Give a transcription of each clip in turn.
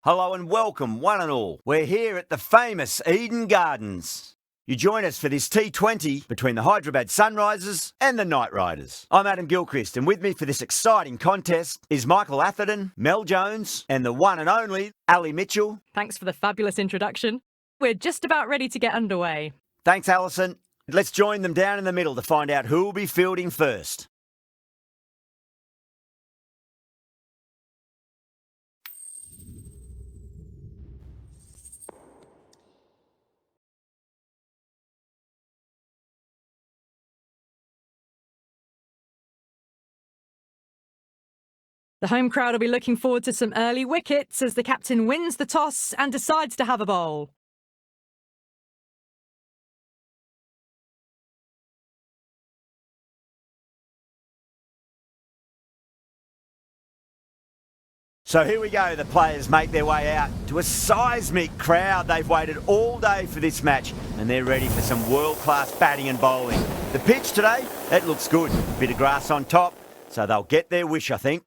Hello and welcome, one and all. We're here at the famous Eden Gardens. You join us for this T20 between the Hyderabad Sunrisers and the Knight Riders. I'm Adam Gilchrist, and with me for this exciting contest is Michael Atherton, Mel Jones, and the one and only Ali Mitchell. Thanks for the fabulous introduction. We're just about ready to get underway. Thanks, Alison. Let's join them down in the middle to find out who will be fielding first. The home crowd will be looking forward to some early wickets as the captain wins the toss and decides to have a bowl. So here we go, the players make their way out to a seismic crowd. They've waited all day for this match and they're ready for some world-class batting and bowling. The pitch today, it looks good. Bit of grass on top, so they'll get their wish, I think.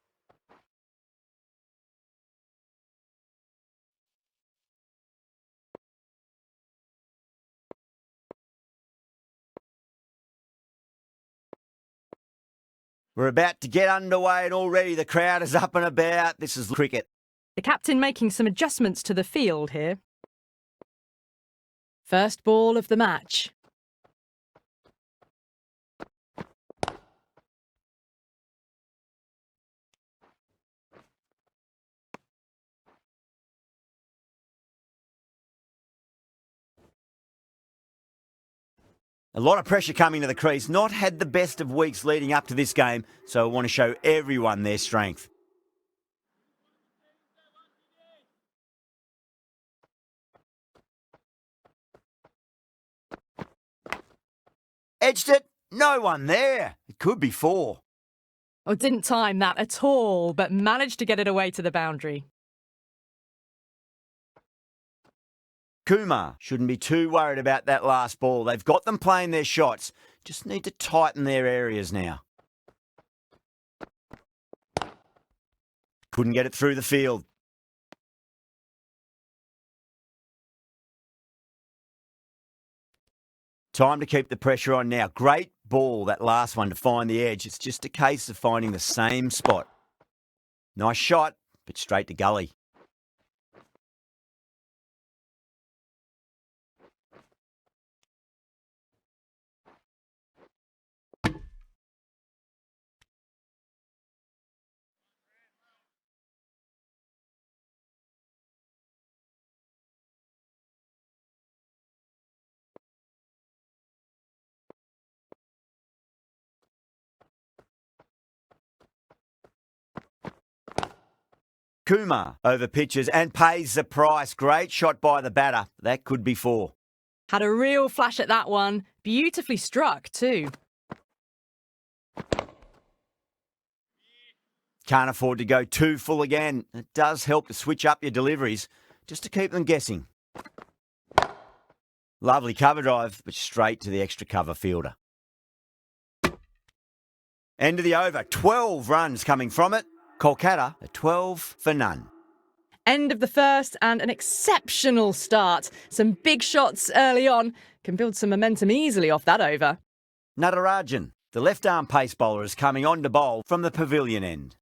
We're about to get underway and already the crowd is up and about. This is cricket. The captain making some adjustments to the field here. First ball of the match. A lot of pressure coming to the crease. Not had the best of weeks leading up to this game, so I want to show everyone their strength. Edged it. No one there. It could be four. Oh, didn't time that at all, but managed to get it away to the boundary. Kumar shouldn't be too worried about that last ball. They've got them playing their shots. Just need to tighten their areas now. Couldn't get it through the field. Time to keep the pressure on now. Great ball, that last one, to find the edge. It's just a case of finding the same spot. Nice shot, but straight to gully. Kumar over pitches and pays the price. Great shot by the batter. That could be four. Had a real flash at that one. Beautifully struck too. Can't afford to go too full again. It does help to switch up your deliveries, just to keep them guessing. Lovely cover drive, but straight to the extra cover fielder. End of the over. 12 runs coming from it. Kolkata, a 12 for none. End of the first and an exceptional start. Some big shots early on. Can build some momentum easily off that over. Natarajan, the left-arm pace bowler, is coming on to bowl from the pavilion end.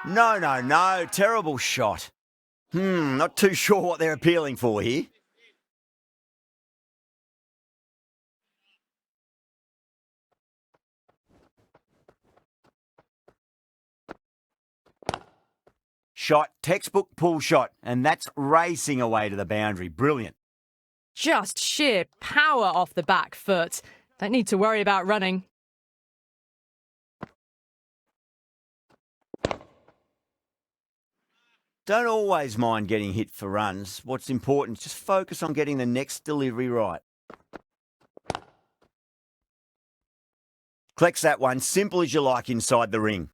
No. Terrible shot. Not too sure what they're appealing for here. Shot, textbook pull shot, and that's racing away to the boundary. Brilliant. Just sheer power off the back foot. Don't need to worry about running. Don't always mind getting hit for runs. What's important is just focus on getting the next delivery right. Collects that one, simple as you like, inside the ring.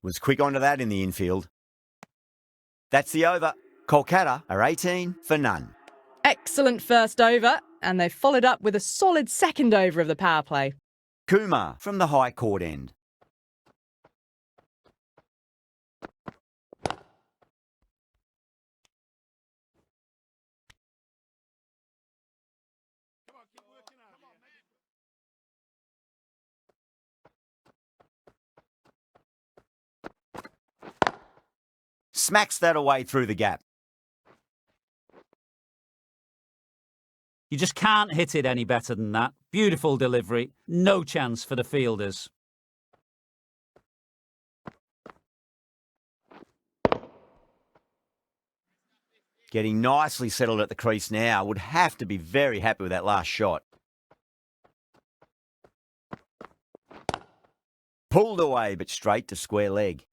Was quick onto that in the infield. That's the over. Kolkata are 18 for none. Excellent first over, and they've followed up with a solid second over of the power play. Kumar from the high court end. Smacks that away through the gap. You just can't hit it any better than that. Beautiful delivery. No chance for the fielders. Getting nicely settled at the crease now. Would have to be very happy with that last shot. Pulled away, but straight to square leg.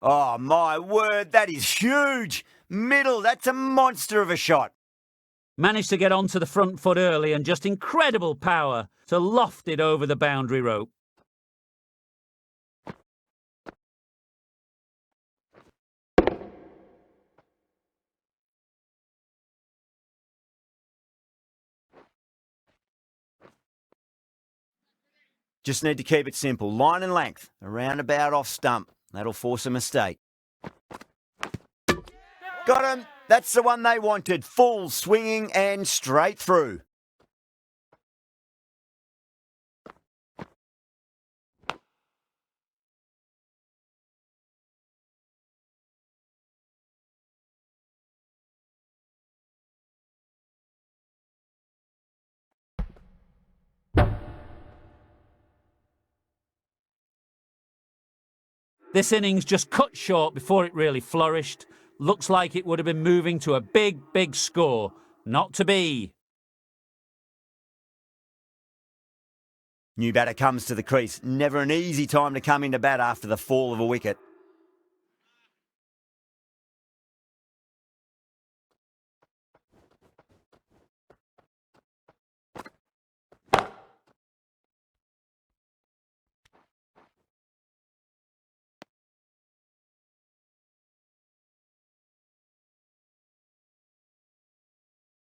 Oh, my word, that is huge. Middle, that's a monster of a shot. Managed to get onto the front foot early and just incredible power to loft it over the boundary rope. Just need to keep it simple. Line and length, around about off stump. That'll force a mistake. Got him. That's the one they wanted. Full swinging and straight through. This innings just cut short before it really flourished. Looks like it would have been moving to a big score. Not to be. New batter comes to the crease. Never an easy time to come into bat after the fall of a wicket.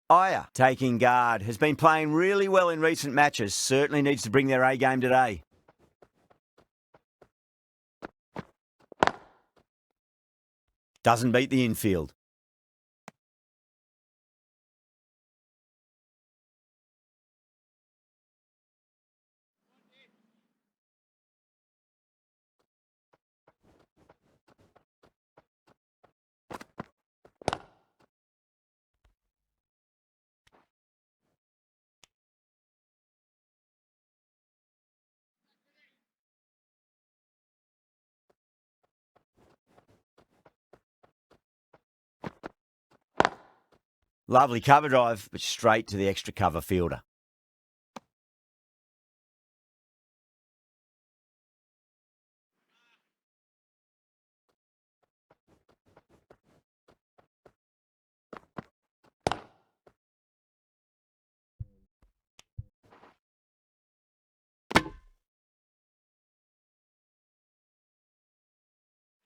Iyer, taking guard, has been playing really well in recent matches. Certainly needs to bring their A game today. Doesn't beat the infield. Lovely cover drive, but straight to the extra cover fielder.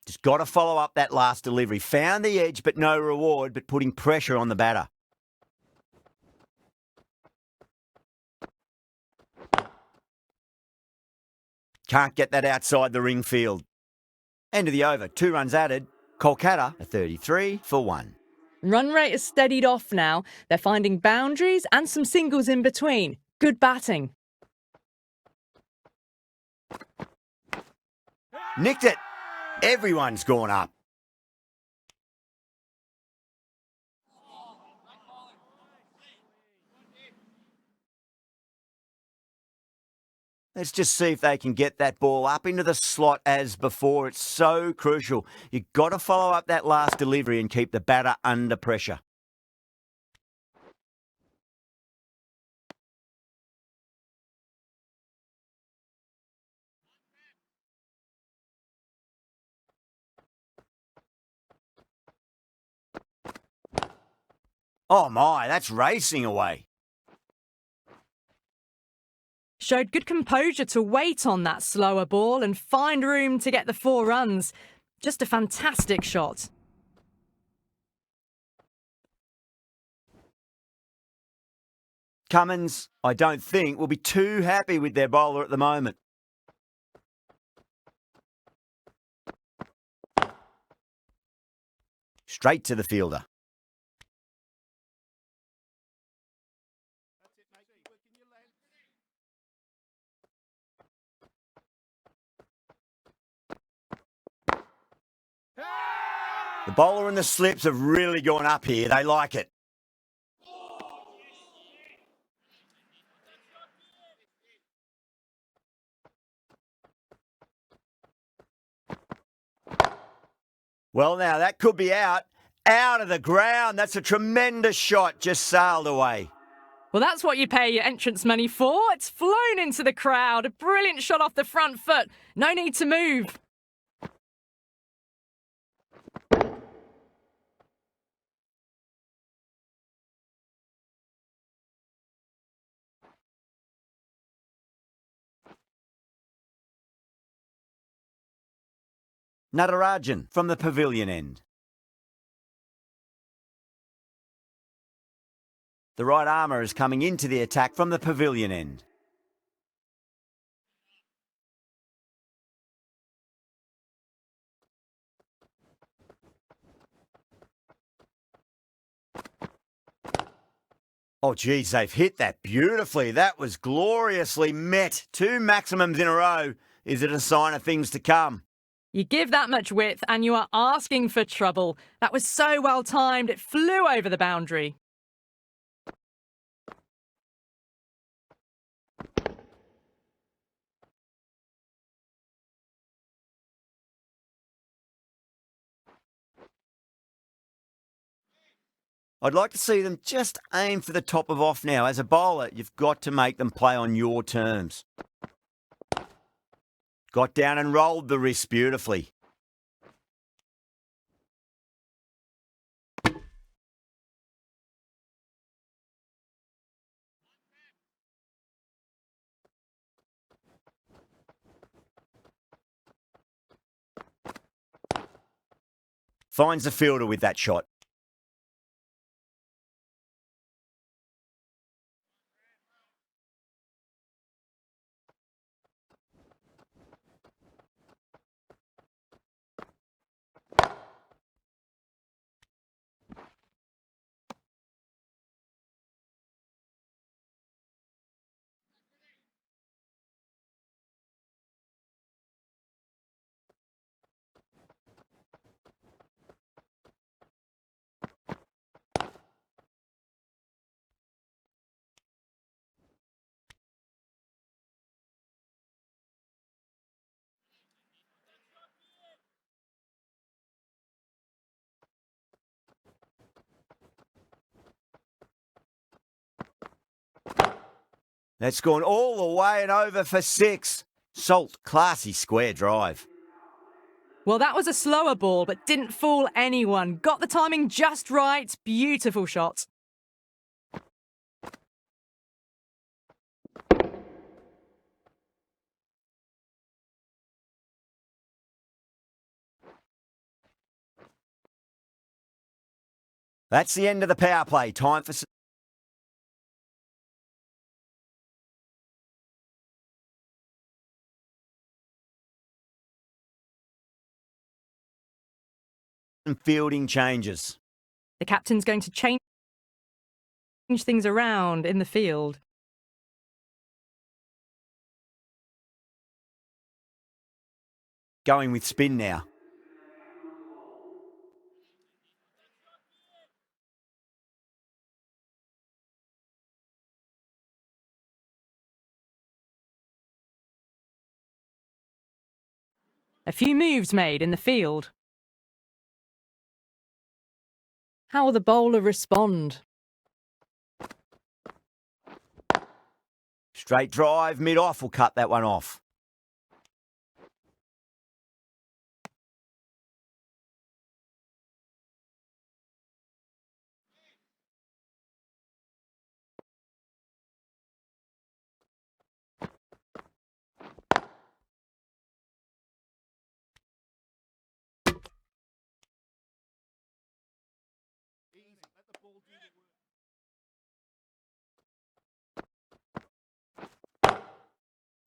Just got to follow up that last delivery. Found the edge, but no reward, but putting pressure on the batter. Can't get that outside the ring field. End of the over. 2 runs added. Kolkata are 33 for 1. Run rate has steadied off now. They're finding boundaries and some singles in between. Good batting. Nicked it. Everyone's gone up. Let's just see if they can get that ball up into the slot as before. It's so crucial. You've got to follow up that last delivery and keep the batter under pressure. Oh my, that's racing away. Showed good composure to wait on that slower ball and find room to get the 4 runs. Just a fantastic shot. Cummins, I don't think, will be too happy with their bowler at the moment. Straight to the fielder. The bowler and the slips have really gone up here. They like it. Well, now that could be out. Out of the ground. That's a tremendous shot. Just sailed away. Well, that's what you pay your entrance money for. It's flown into the crowd. A brilliant shot off the front foot. No need to move. Natarajan from the pavilion end. The right armour is coming into the attack from the pavilion end. Oh, geez, they've hit that beautifully. That was gloriously met. 2 maximums in a row. Is it a sign of things to come? You give that much width and you are asking for trouble. That was so well timed, it flew over the boundary. I'd like to see them just aim for the top of off now. As a bowler, you've got to make them play on your terms. Got down and rolled the wrist beautifully. Finds the fielder with that shot. That's gone all the way and over for 6. Salt, classy square drive. Well, that was a slower ball, but didn't fool anyone. Got the timing just right. Beautiful shot. That's the end of the power play. Time for some fielding changes. The captain's going to change things around in the field. Going with spin now. A few moves made in the field. How will the bowler respond? Straight drive, mid-off will cut that one off.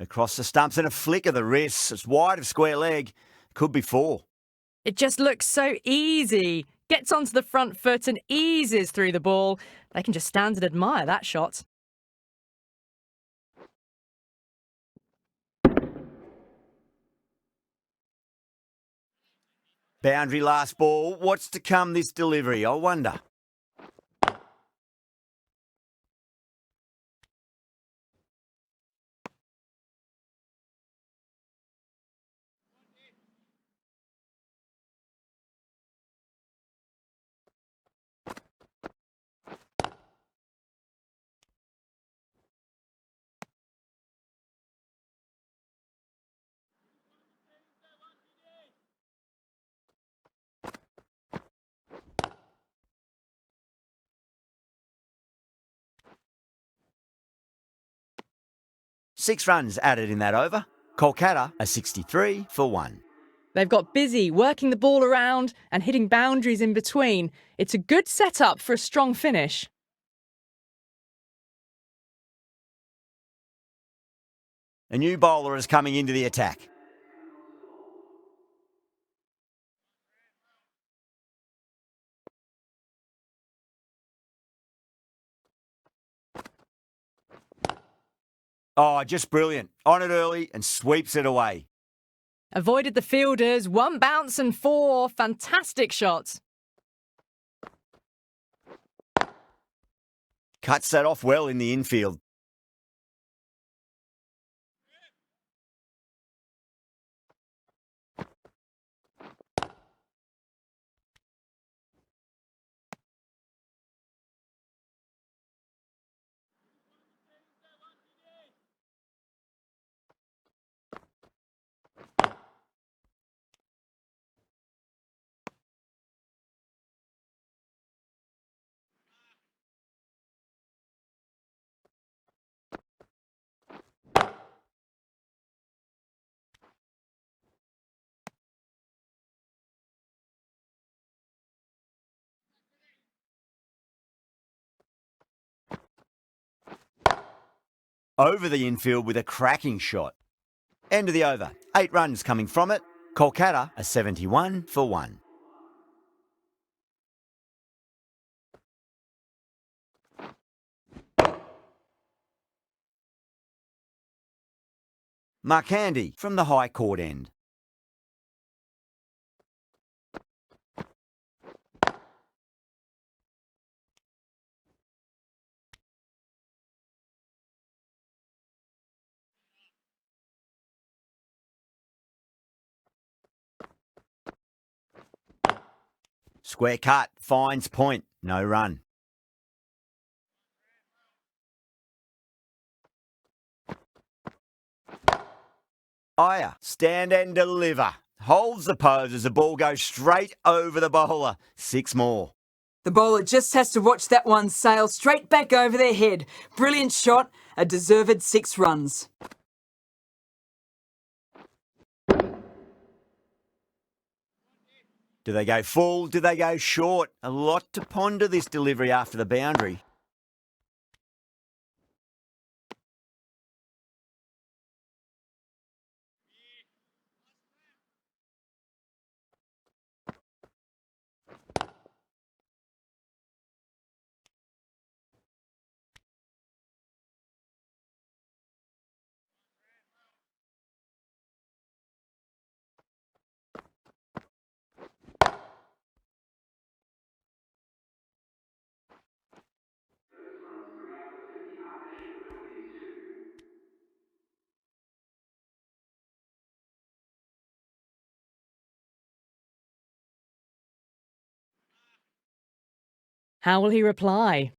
Across the stumps and a flick of the wrists. It's wide of square leg. Could be 4. It just looks so easy. Gets onto the front foot and eases through the ball. They can just stand and admire that shot. Boundary last ball. What's to come this delivery, I wonder? Six runs added in that over. Kolkata a 63 for 1. They've got busy working the ball around and hitting boundaries in between. It's a good setup for a strong finish. A new bowler is coming into the attack. Oh, just brilliant. On it early and sweeps it away. Avoided the fielders, 1 bounce and 4. Fantastic shots. Cuts that off well in the infield. Over the infield with a cracking shot. End of the over. 8 runs coming from it. Kolkata a 71 for 1. Markandi from the high court end. Square cut, finds point, no run. Iyer, stand and deliver. Holds the pose as the ball goes straight over the bowler. 6 more. The bowler just has to watch that one sail straight back over their head. Brilliant shot, a deserved 6 runs. Do they go full? Do they go short? A lot to ponder this delivery after the boundary. How will he reply?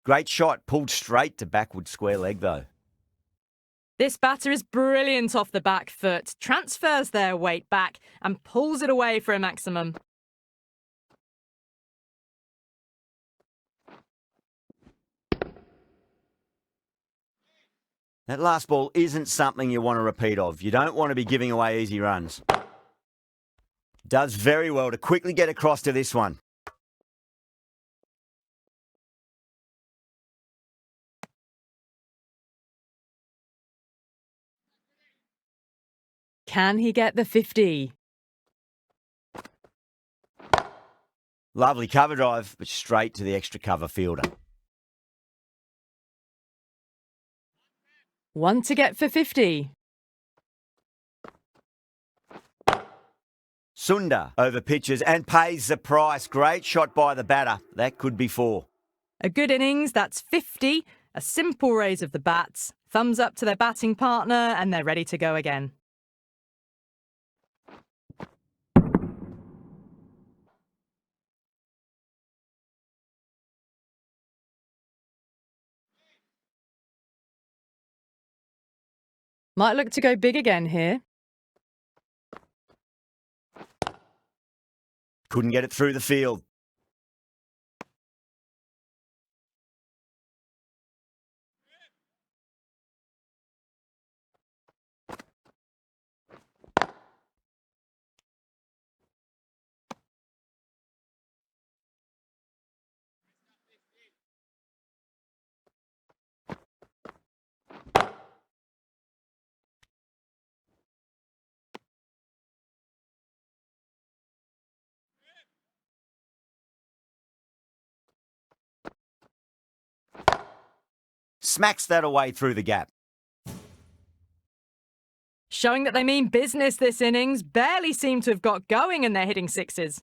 Great shot, pulled straight to backward square leg though. This batter is brilliant off the back foot, transfers their weight back and pulls it away for a maximum. That last ball isn't something you want to repeat of. You don't want to be giving away easy runs. Does very well to quickly get across to this one. Can he get the 50? Lovely cover drive, but straight to the extra cover fielder. One to get for 50. Sunda over pitches and pays the price. Great shot by the batter. That could be 4. A good innings, that's 50. A simple raise of the bats. Thumbs up to their batting partner and they're ready to go again. Might look to go big again here. Couldn't get it through the field. Smacks that away through the gap. Showing that they mean business this innings. Barely seem to have got going and they're hitting sixes.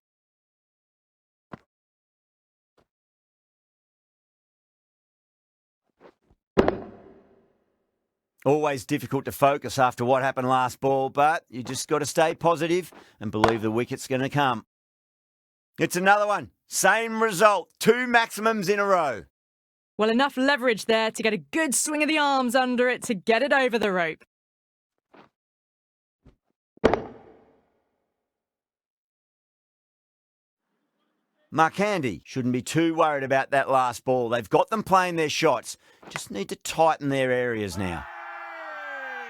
Always difficult to focus after what happened last ball, but you just got to stay positive and believe the wicket's going to come. It's another one. Same result. 2 maximums in a row. Well, enough leverage there to get a good swing of the arms under it to get it over the rope. Markandi shouldn't be too worried about that last ball. They've got them playing their shots. Just need to tighten their areas now.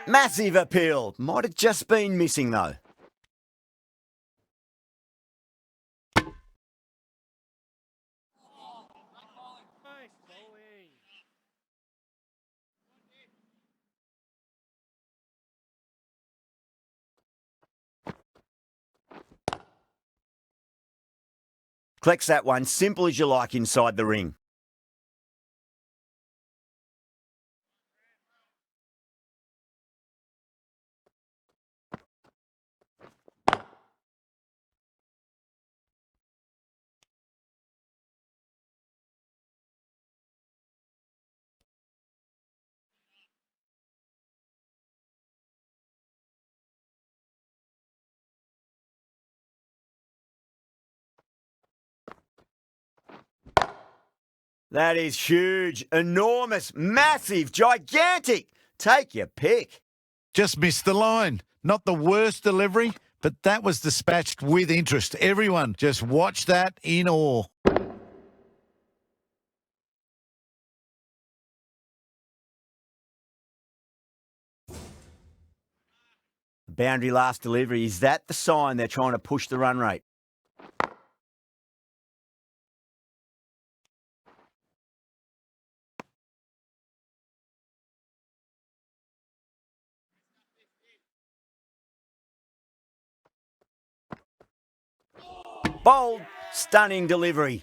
Massive appeal. Might have just been missing though. Collects that one, simple as you like inside the ring. That is huge, enormous, massive, gigantic. Take your pick. Just missed the line. Not the worst delivery, but that was dispatched with interest. Everyone just watched that in awe. Boundary last delivery. Is that the sign they're trying to push the run rate? Bold, stunning delivery.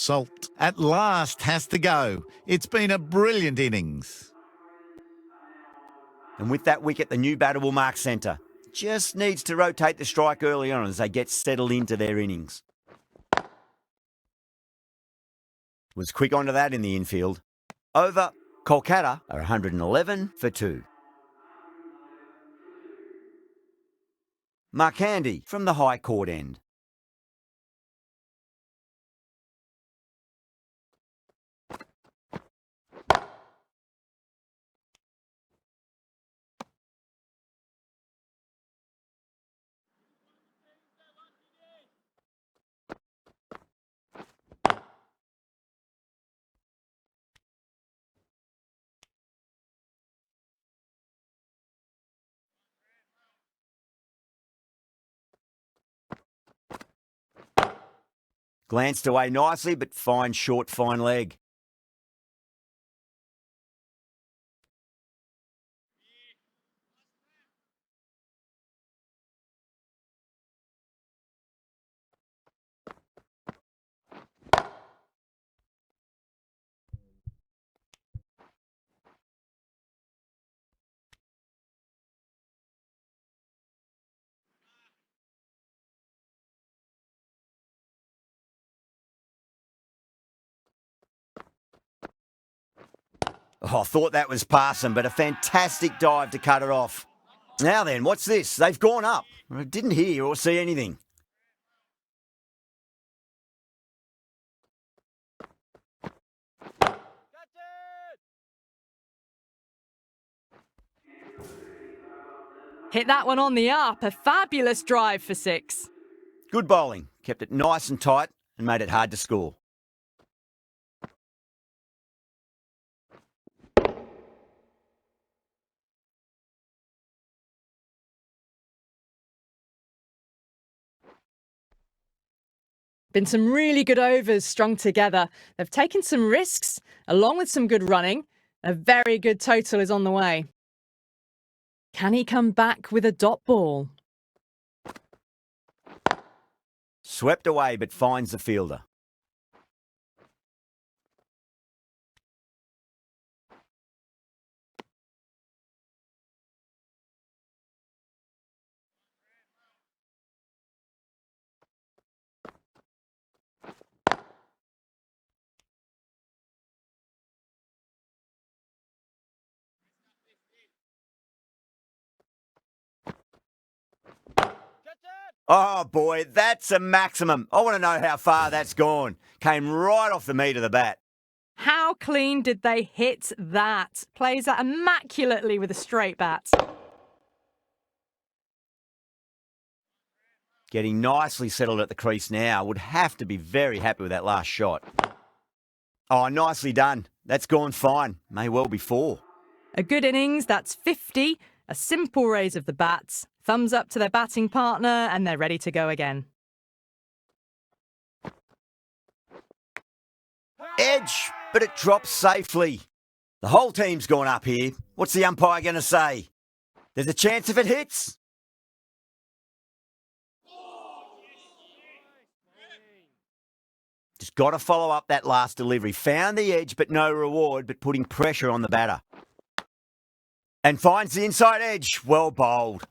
Salt at last has to go. It's been a brilliant innings. And with that wicket, the new batter will mark centre. Just needs to rotate the strike early on as they get settled into their innings. Was quick onto that in the infield. Over, Kolkata are 111 for 2. Markandi from the high court end. Glanced away nicely, but fine short, fine leg. Oh, I thought that was passing, but a fantastic dive to cut it off. Now then, what's this? They've gone up. I didn't hear or see anything. Hit that one on the up. A fabulous drive for 6. Good bowling. Kept it nice and tight and made it hard to score. Been some really good overs strung together. They've taken some risks, along with some good running. A very good total is on the way. Can he come back with a dot ball? Swept away, but finds the fielder. Oh boy, that's a maximum. I want to know how far that's gone. Came right off the meat of the bat. How clean did they hit that? Plays that immaculately with a straight bat. Getting nicely settled at the crease now. Would have to be very happy with that last shot. Oh, nicely done. That's gone fine. May well be 4. A good innings, that's 50. A simple raise of the bats. Thumbs up to their batting partner and they're ready to go again. Edge, but it drops safely. The whole team's gone up here. What's the umpire going to say? There's a chance if it hits. Just got to follow up that last delivery. Found the edge, but no reward, but putting pressure on the batter. And finds the inside edge. Well bowled.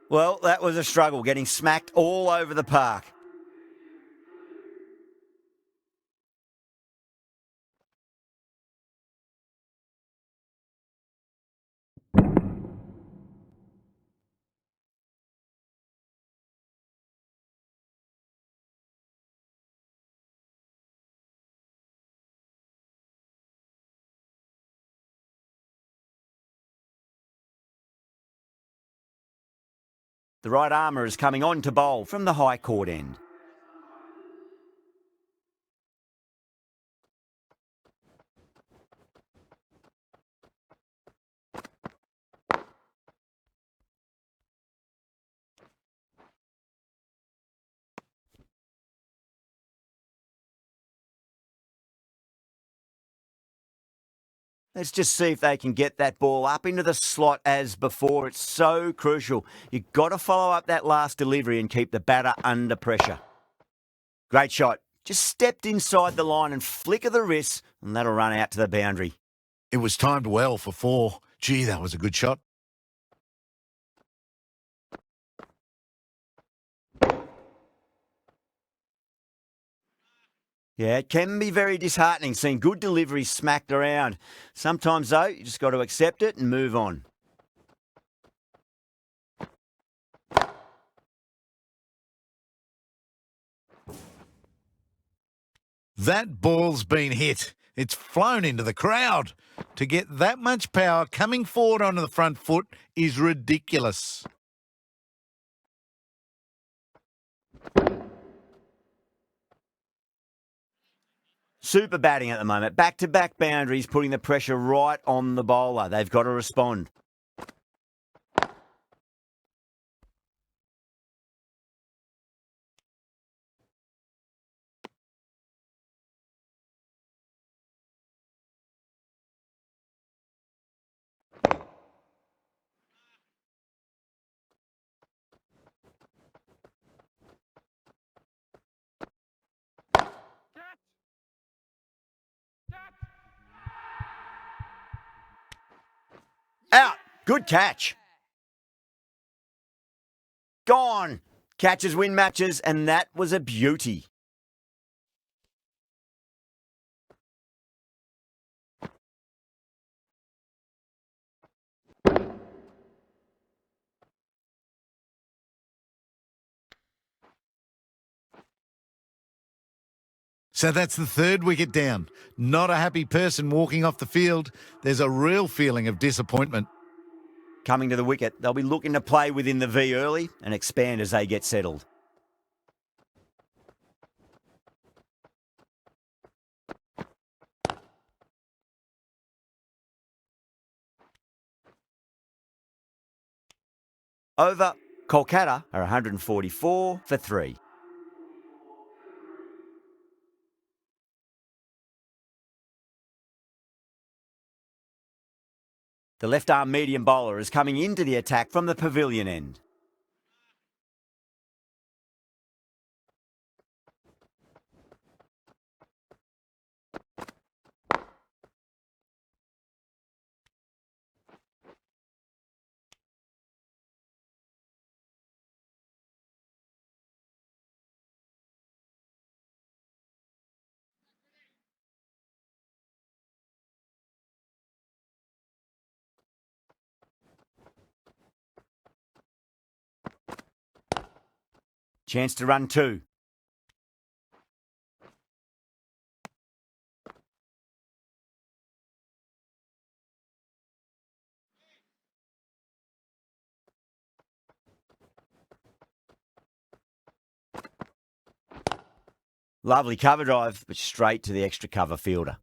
Well, that was a struggle, getting smacked all over the park. The right armour is coming on to bowl from the high court end. Let's just see if they can get that ball up into the slot as before. It's so crucial. You've got to follow up that last delivery and keep the batter under pressure. Great shot. just stepped inside the line and flick of the wrist, and that'll run out to the boundary. It was timed well for 4. Gee, that was a good shot. Yeah, it can be very disheartening seeing good deliveries smacked around. Sometimes, though, you just got to accept it and move on. That ball's been hit. It's flown into the crowd. To get that much power coming forward onto the front foot is ridiculous. Super batting at the moment. Back-to-back boundaries, putting the pressure right on the bowler. They've got to respond. Out. Good catch. Gone. Catches win matches, and that was a beauty. So that's the 3rd wicket down. Not a happy person walking off the field. There's a real feeling of disappointment. Coming to the wicket, they'll be looking to play within the V early and expand as they get settled. Over, Kolkata are 144 for 3. The left-arm medium bowler is coming into the attack from the pavilion end. Chance to run 2. Lovely cover drive, but straight to the extra cover fielder.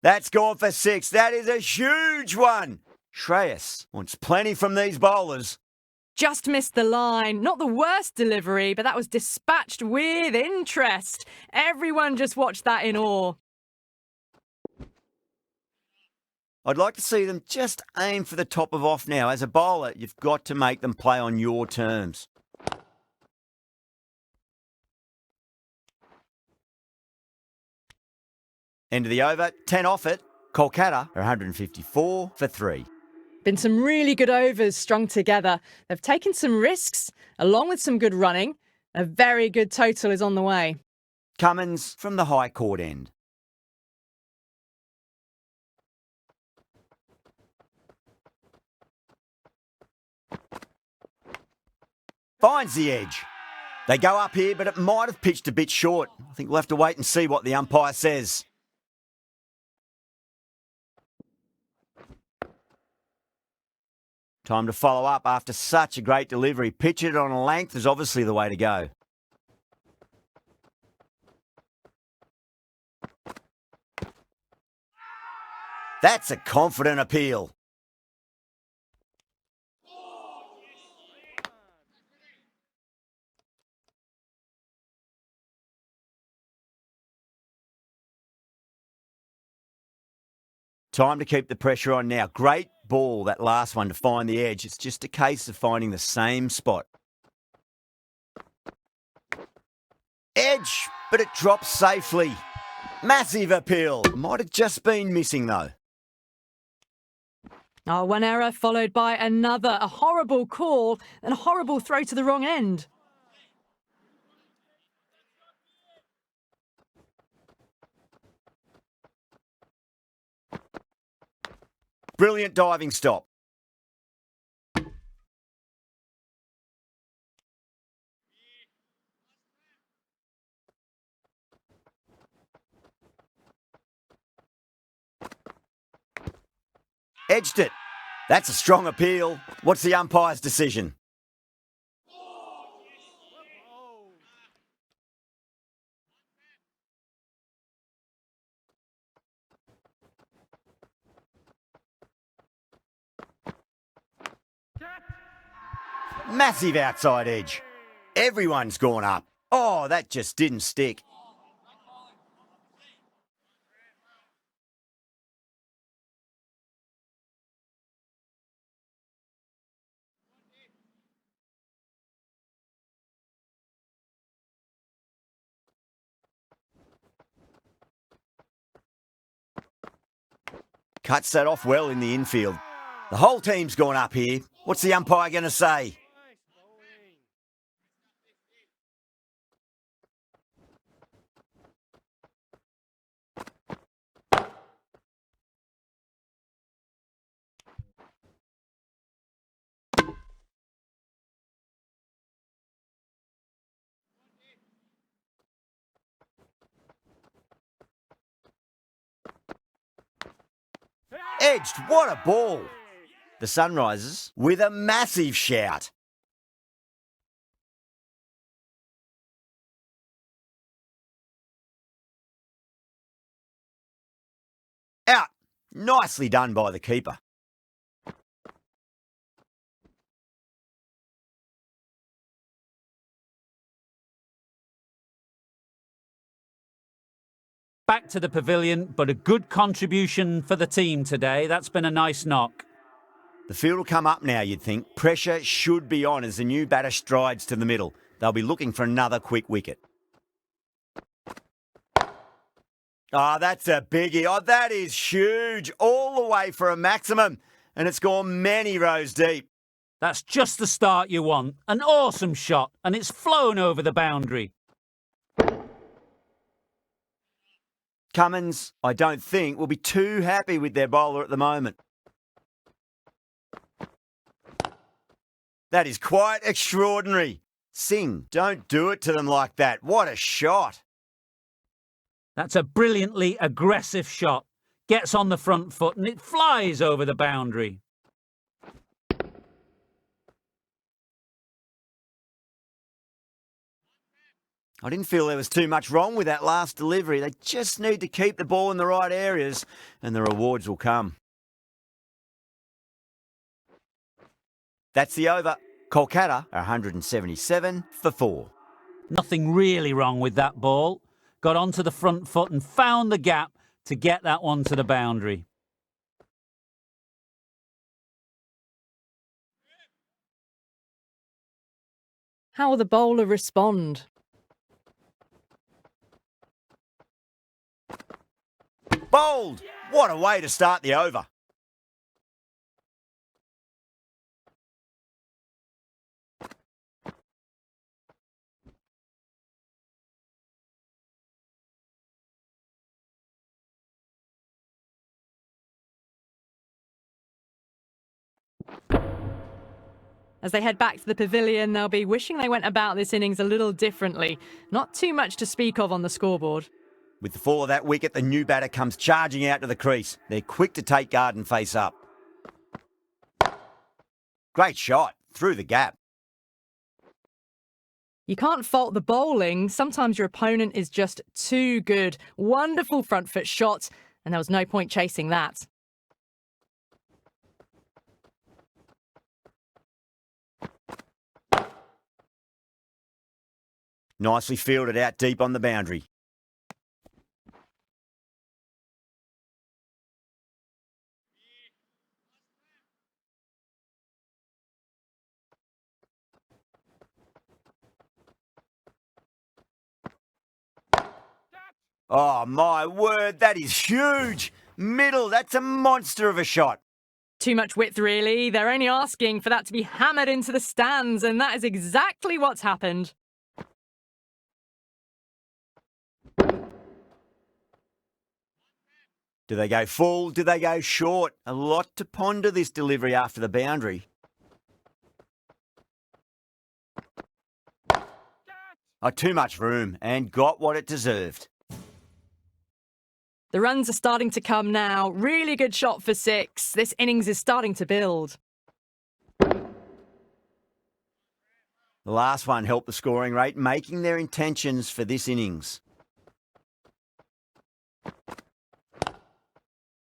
That's gone for 6. That is a huge one. Shreyas wants plenty from these bowlers. Just missed the line. Not the worst delivery, but that was dispatched with interest. Everyone just watched that in awe. I'd like to see them just aim for the top of off now. As a bowler, you've got to make them play on your terms. End of the over, 10 off it. Kolkata are 154 for 3. Been some really good overs strung together. They've taken some risks, along with some good running. A very good total is on the way. Cummins from the high court end. Finds the edge. They go up here, but it might have pitched a bit short. I think we'll have to wait and see what the umpire says. Time to follow up after such a great delivery. Pitch it on a length is obviously the way to go. That's a confident appeal. Time to keep the pressure on now. Great ball, that last one, to find the edge. It's just a case of finding the same spot. Edge, but it drops safely. Massive appeal. Might have just been missing, though. Oh, one error followed by another. A horrible call and a horrible throw to the wrong end. Brilliant diving stop. Edged it. That's a strong appeal. What's the umpire's decision? Massive outside edge. Everyone's gone up. Oh, that just didn't stick. Cuts that off well in the infield. The whole team's gone up here. What's the umpire going to say? Edged, what a ball. The Sunrisers with a massive shout. Out. Nicely done by the keeper. Back to the pavilion, but a good contribution for the team today. That's been a nice knock. The field will come up now, you'd think. Pressure should be on as the new batter strides to the middle. They'll be looking for another quick wicket. Oh, that's a biggie. Oh, that is huge. All the way for a maximum. And it's gone many rows deep. That's just the start you want. An awesome shot, and it's flown over the boundary. Cummins, I don't think, will be too happy with their bowler at the moment. That is quite extraordinary. Singh, don't do it to them like that. What a shot. That's a brilliantly aggressive shot. Gets on the front foot and it flies over the boundary. I didn't feel there was too much wrong with that last delivery. They just need to keep the ball in the right areas and the rewards will come. That's the over. Kolkata are 177 for 4. Nothing really wrong with that ball. Got onto the front foot and found the gap to get that one to the boundary. How will the bowler respond? Bowled! What a way to start the over. As they head back to the pavilion, they'll be wishing they went about this innings a little differently. Not too much to speak of on the scoreboard. With the fall of that wicket, the new batter comes charging out to the crease. They're quick to take guard and face up. Great shot, through the gap. You can't fault the bowling. Sometimes your opponent is just too good. Wonderful front foot shot, and there was no point chasing that. Nicely fielded out deep on the boundary. Oh, my word, that is huge. Middle, that's a monster of a shot. Too much width, really. They're only asking for that to be hammered into the stands, and that is exactly what's happened. Do they go full? Do they go short? A lot to ponder this delivery after the boundary. Oh, too much room and got what it deserved. The runs are starting to come now. Really good shot for 6. This innings is starting to build. The last one helped the scoring rate, making their intentions for this innings.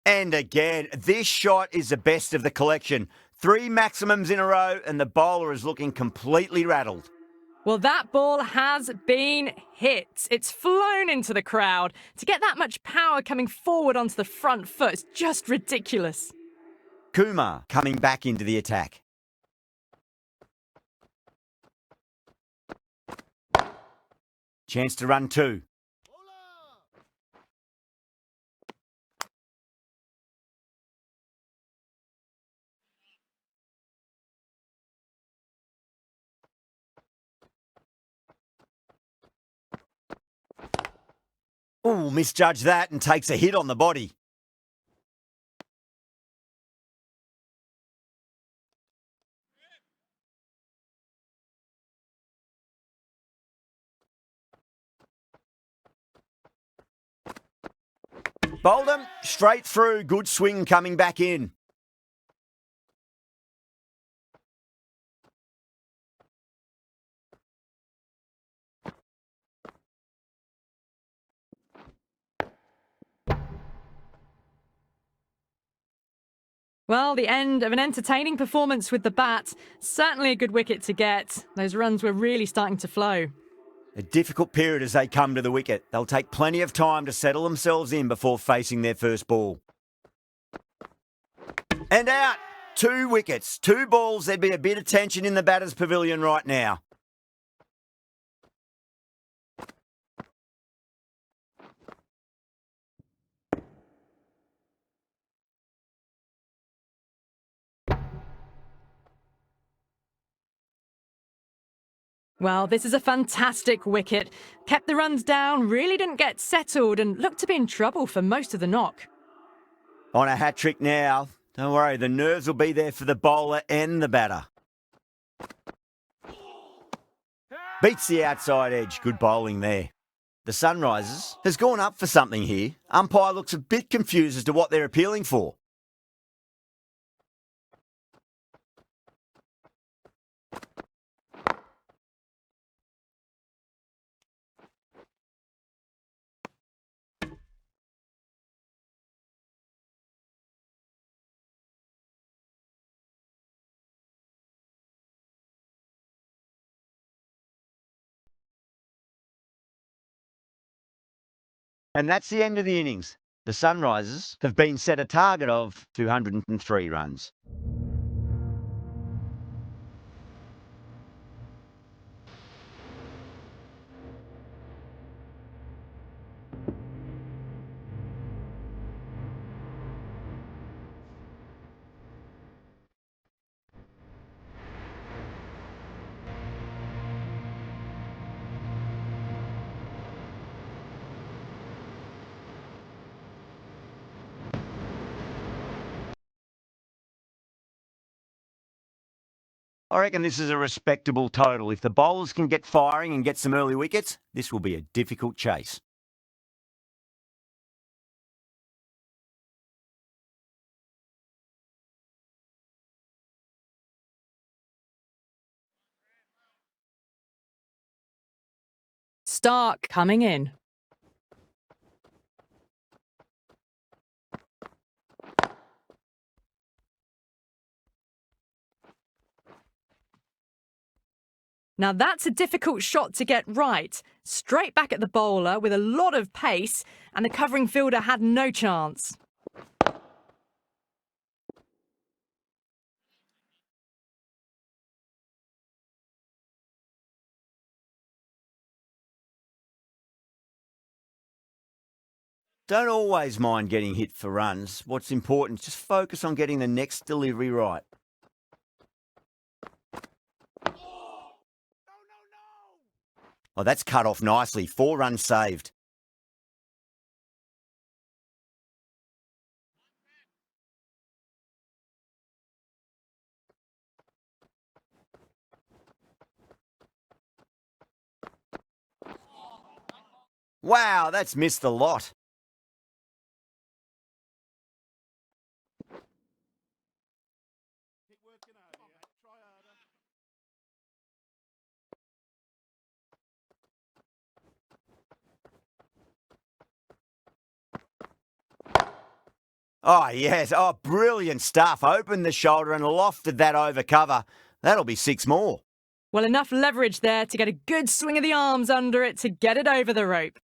And again, this shot is the best of the collection. 3 maximums in a row, and the bowler is looking completely rattled. Well, that ball has been hit. It's flown into the crowd. To get that much power coming forward onto the front foot is just ridiculous. Kumar coming back into the attack. Chance to run 2. Ooh, misjudged that and takes a hit on the body. Bowled him straight through. Good swing coming back in. Well, the end of an entertaining performance with the bat. Certainly a good wicket to get. Those runs were really starting to flow. A difficult period as they come to the wicket. They'll take plenty of time to settle themselves in before facing their first ball. And out. 2 wickets, 2 balls. There'd be a bit of tension in the batter's pavilion right now. Well, this is a fantastic wicket. Kept the runs down, really didn't get settled, and looked to be in trouble for most of the knock. On a hat-trick now. Don't worry, the nerves will be there for the bowler and the batter. Beats the outside edge. Good bowling there. The Sunrisers has gone up for something here. Umpire looks a bit confused as to what they're appealing for. And that's the end of the innings. The Sunrisers have been set a target of 203 runs. I reckon this is a respectable total. If the bowlers can get firing and get some early wickets, this will be a difficult chase. Stark coming in. Now that's a difficult shot to get right. Straight back at the bowler with a lot of pace, and the covering fielder had no chance. Don't always mind getting hit for runs. What's important is just focus on getting the next delivery right. Oh, that's cut off nicely. 4 runs saved. Wow, that's missed the lot. Oh, yes. Oh, brilliant stuff. Opened the shoulder and lofted that over cover. That'll be 6 more. Well, enough leverage there to get a good swing of the arms under it to get it over the rope.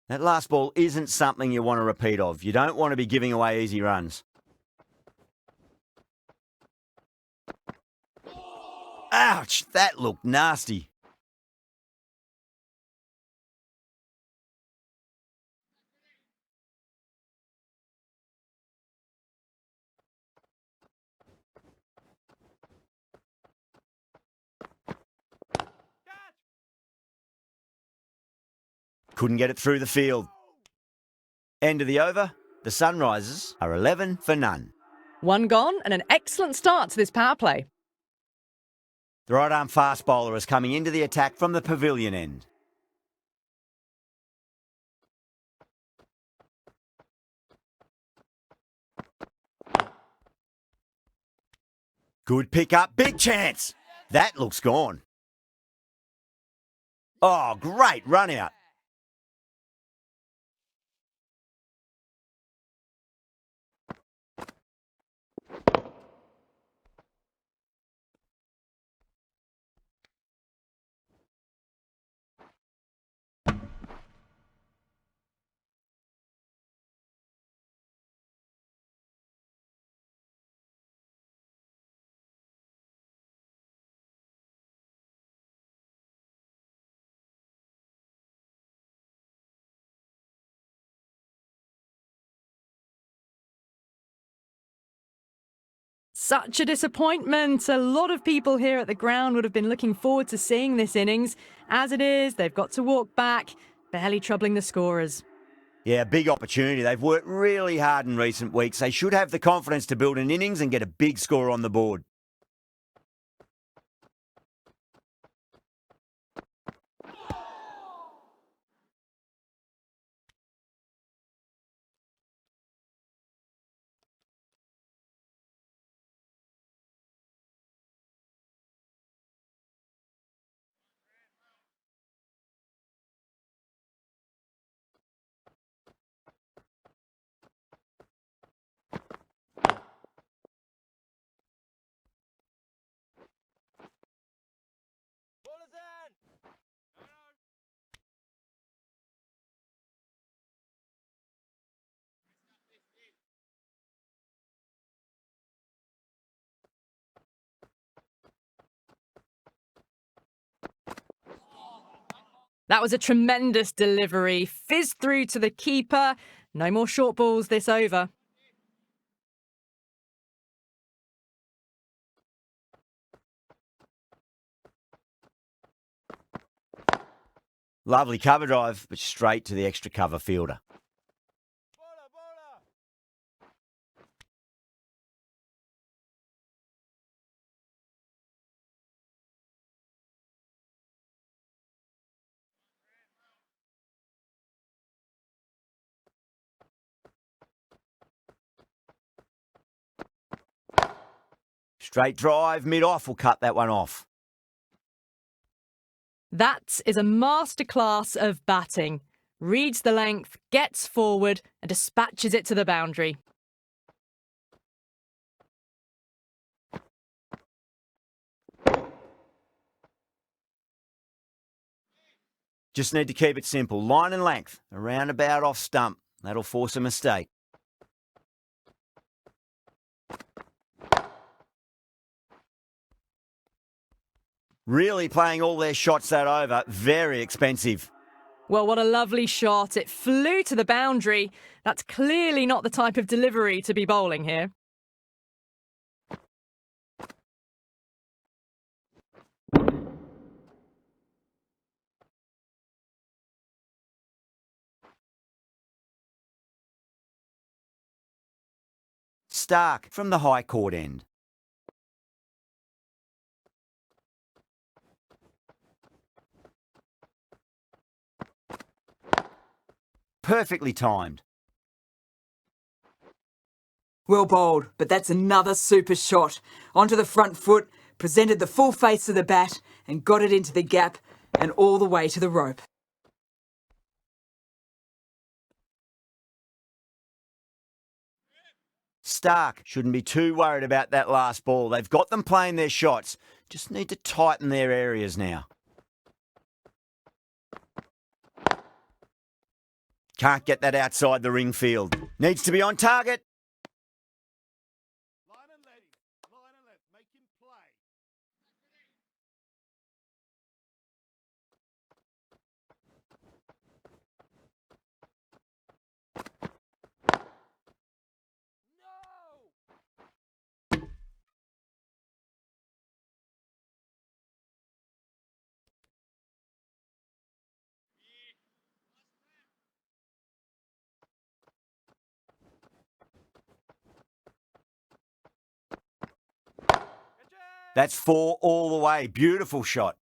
That last ball isn't something you want to repeat of. You don't want to be giving away easy runs. Ouch, that looked nasty. Couldn't get it through the field. End of the over. The Sunrisers are 11 for none. 1 gone and an excellent start to this power play. The right-arm fast bowler is coming into the attack from the pavilion end. Good pick up, big chance. That looks gone. Oh, great run out. Such a disappointment. A lot of people here at the ground would have been looking forward to seeing this innings. As it is, they've got to walk back, barely troubling the scorers. Yeah, big opportunity. They've worked really hard in recent weeks. They should have the confidence to build an innings and get a big score on the board. That was a tremendous delivery. Fizzed through to the keeper. No more short balls this over. Lovely cover drive, but straight to the extra cover fielder. Straight drive, mid-off will cut that one off. That is a masterclass of batting. Reads the length, gets forward and dispatches it to the boundary. Just need to keep it simple. Line and length, around about off stump. That'll force a mistake. Really playing all their shots that over. Very expensive. Well, what a lovely shot. It flew to the boundary. That's clearly not the type of delivery to be bowling here. Stark from the high court end. Perfectly timed. Well bowled, but that's another super shot. Onto the front foot, presented the full face of the bat and got it into the gap and all the way to the rope. Stark shouldn't be too worried about that last ball. They've got them playing their shots. Just need to tighten their areas now. Can't get that outside the ring field. Needs to be on target. Line and left, make him play. That's 4 all the way. Beautiful shot.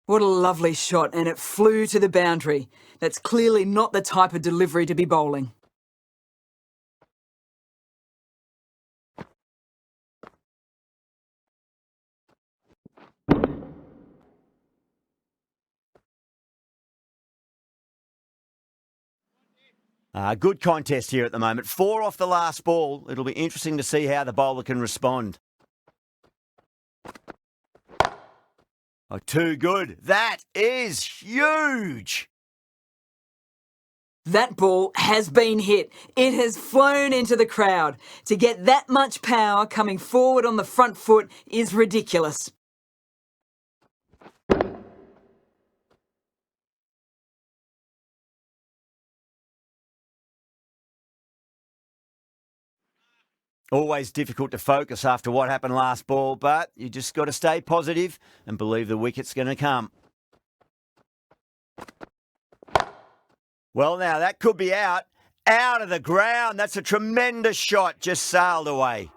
What a lovely shot, and it flew to the boundary. That's clearly not the type of delivery to be bowling. Good contest here at the moment. 4 off the last ball. It'll be interesting to see how the bowler can respond. Oh, too good. That is huge. That ball has been hit. It has flown into the crowd. To get that much power coming forward on the front foot is ridiculous. Always difficult to focus after what happened last ball, but you just got to stay positive and believe the wicket's going to come. Well, now that could be out of the ground. That's a tremendous shot, just sailed away.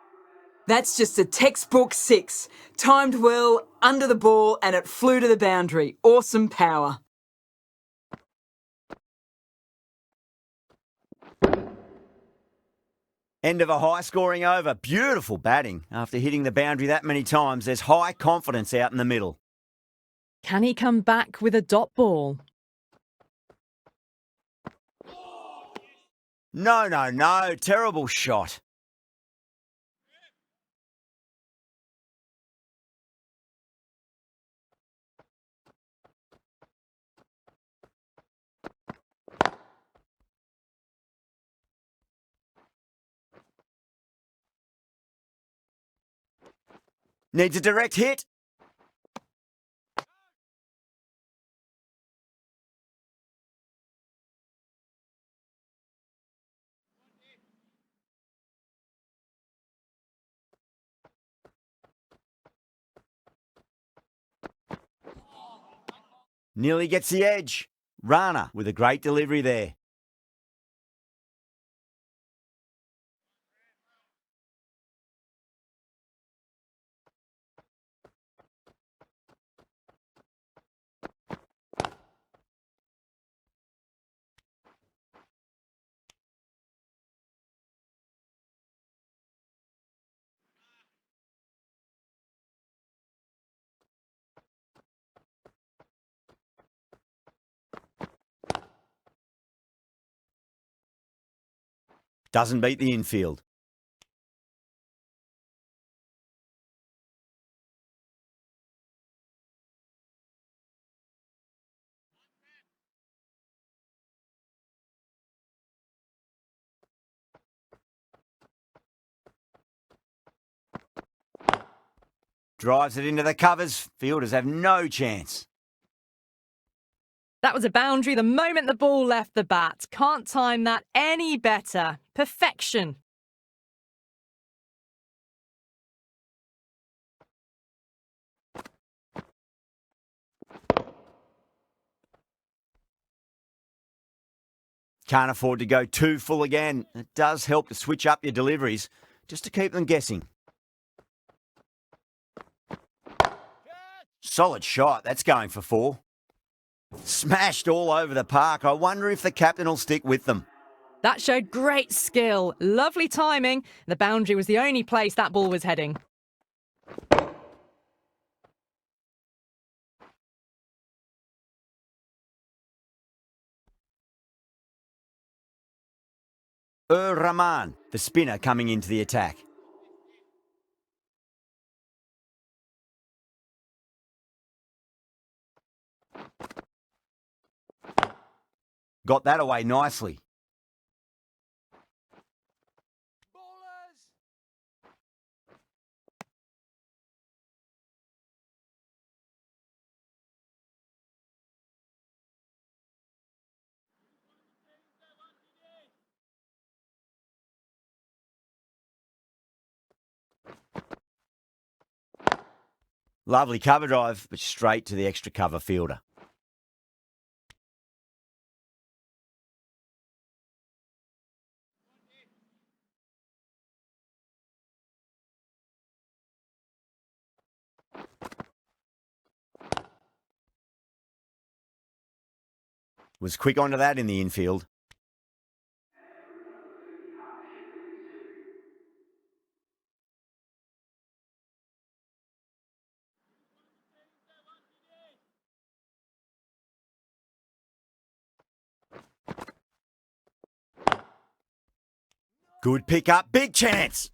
That's just a textbook 6. Timed well, under the ball, and it flew to the boundary. Awesome power. End of a high-scoring over. Beautiful batting. After hitting the boundary that many times, there's high confidence out in the middle. Can he come back with a dot ball? No. Terrible shot. Needs a direct hit. Nearly gets the edge. Rana with a great delivery there. Doesn't beat the infield. Drives it into the covers. Fielders have no chance. That was a boundary the moment the ball left the bat. Can't time that any better. Perfection. Can't afford to go too full again. It does help to switch up your deliveries just to keep them guessing. Solid shot. That's going for 4. Smashed all over the park. I wonder if the captain will stick with them. That showed great skill. Lovely timing. The boundary was the only place that ball was heading. Rahman, the spinner, coming into the attack. Got that away nicely. Lovely cover drive, but straight to the extra cover fielder. Was quick onto that in the infield. Good pick up, big chance.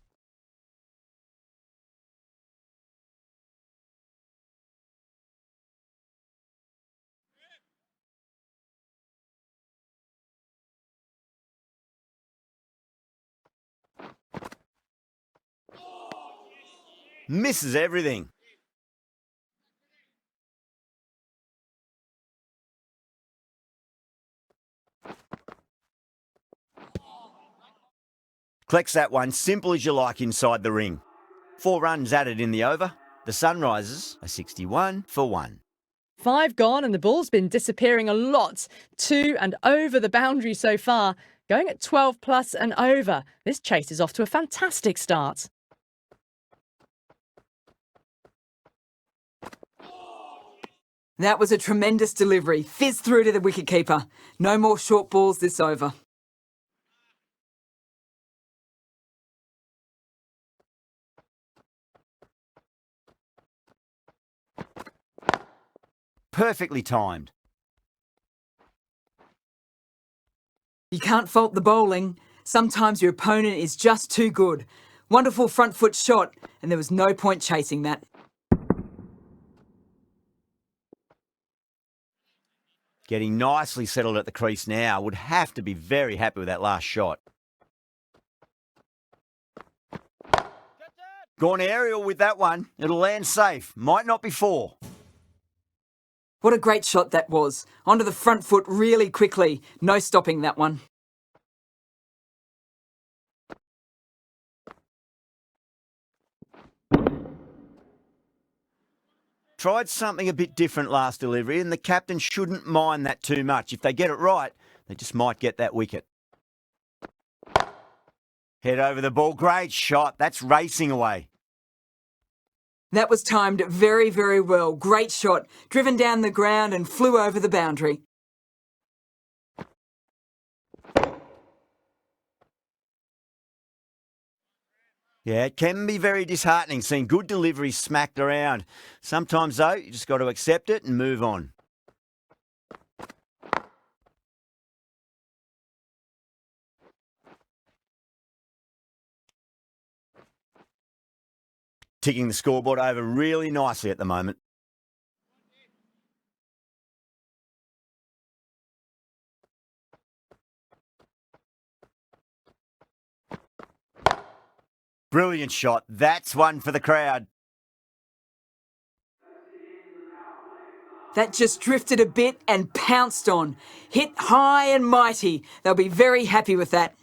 Misses everything. Collects that one, simple as you like inside the ring. 4 runs added in the over. The Sunrisers are 61 for 1. 5 gone and the ball's been disappearing a lot. 2 and over the boundary so far. Going at 12 plus and over. This chase is off to a fantastic start. That was a tremendous delivery. Fizzed through to the wicketkeeper. No more short balls this over. Perfectly timed. You can't fault the bowling. Sometimes your opponent is just too good. Wonderful front foot shot, and there was no point chasing that. Getting nicely settled at the crease now. Would have to be very happy with that last shot. Gone aerial with that one. It'll land safe. Might not be 4. What a great shot that was. Onto the front foot really quickly. No stopping that one. Tried something a bit different last delivery, and the captain shouldn't mind that too much. If they get it right, they just might get that wicket. Head over the ball. Great shot. That's racing away. That was timed very, very well. Great shot. Driven down the ground and flew over the boundary. Yeah, it can be very disheartening seeing good deliveries smacked around. Sometimes, though, you just got to accept it and move on. ticking the scoreboard over really nicely at the moment. Brilliant shot. That's one for the crowd. That just drifted a bit and pounced on. Hit high and mighty. They'll be very happy with that.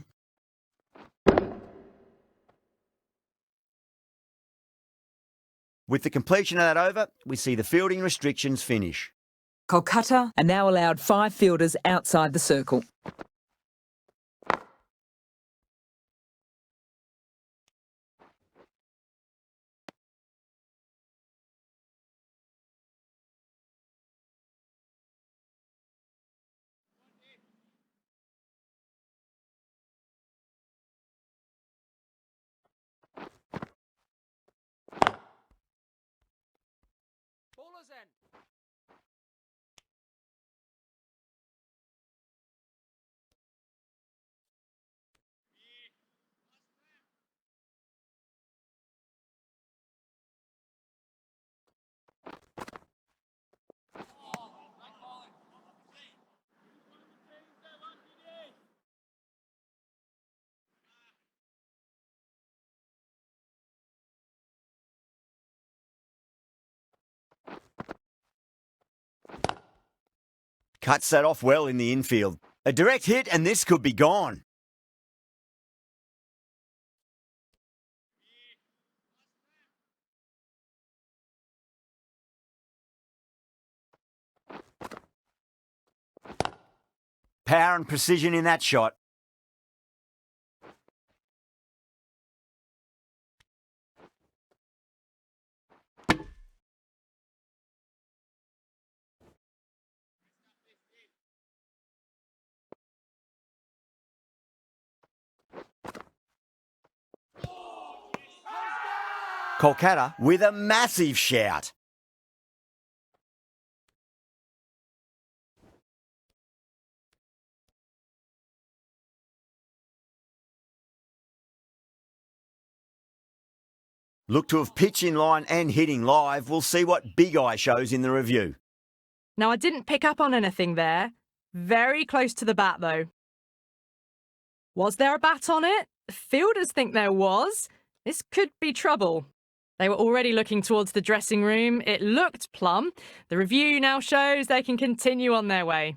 With the completion of that over, we see the fielding restrictions finish. Kolkata are now allowed 5 fielders outside the circle. Cuts that off well in the infield. A direct hit and this could be gone. Power and precision in that shot. Kolkata with a massive shout. Look to have pitch in line and hitting live. We'll see what Big Eye shows in the review. Now, I didn't pick up on anything there. Very close to the bat, though. Was there a bat on it? Fielders think there was. This could be trouble. They were already looking towards the dressing room. It looked plumb. The review now shows they can continue on their way.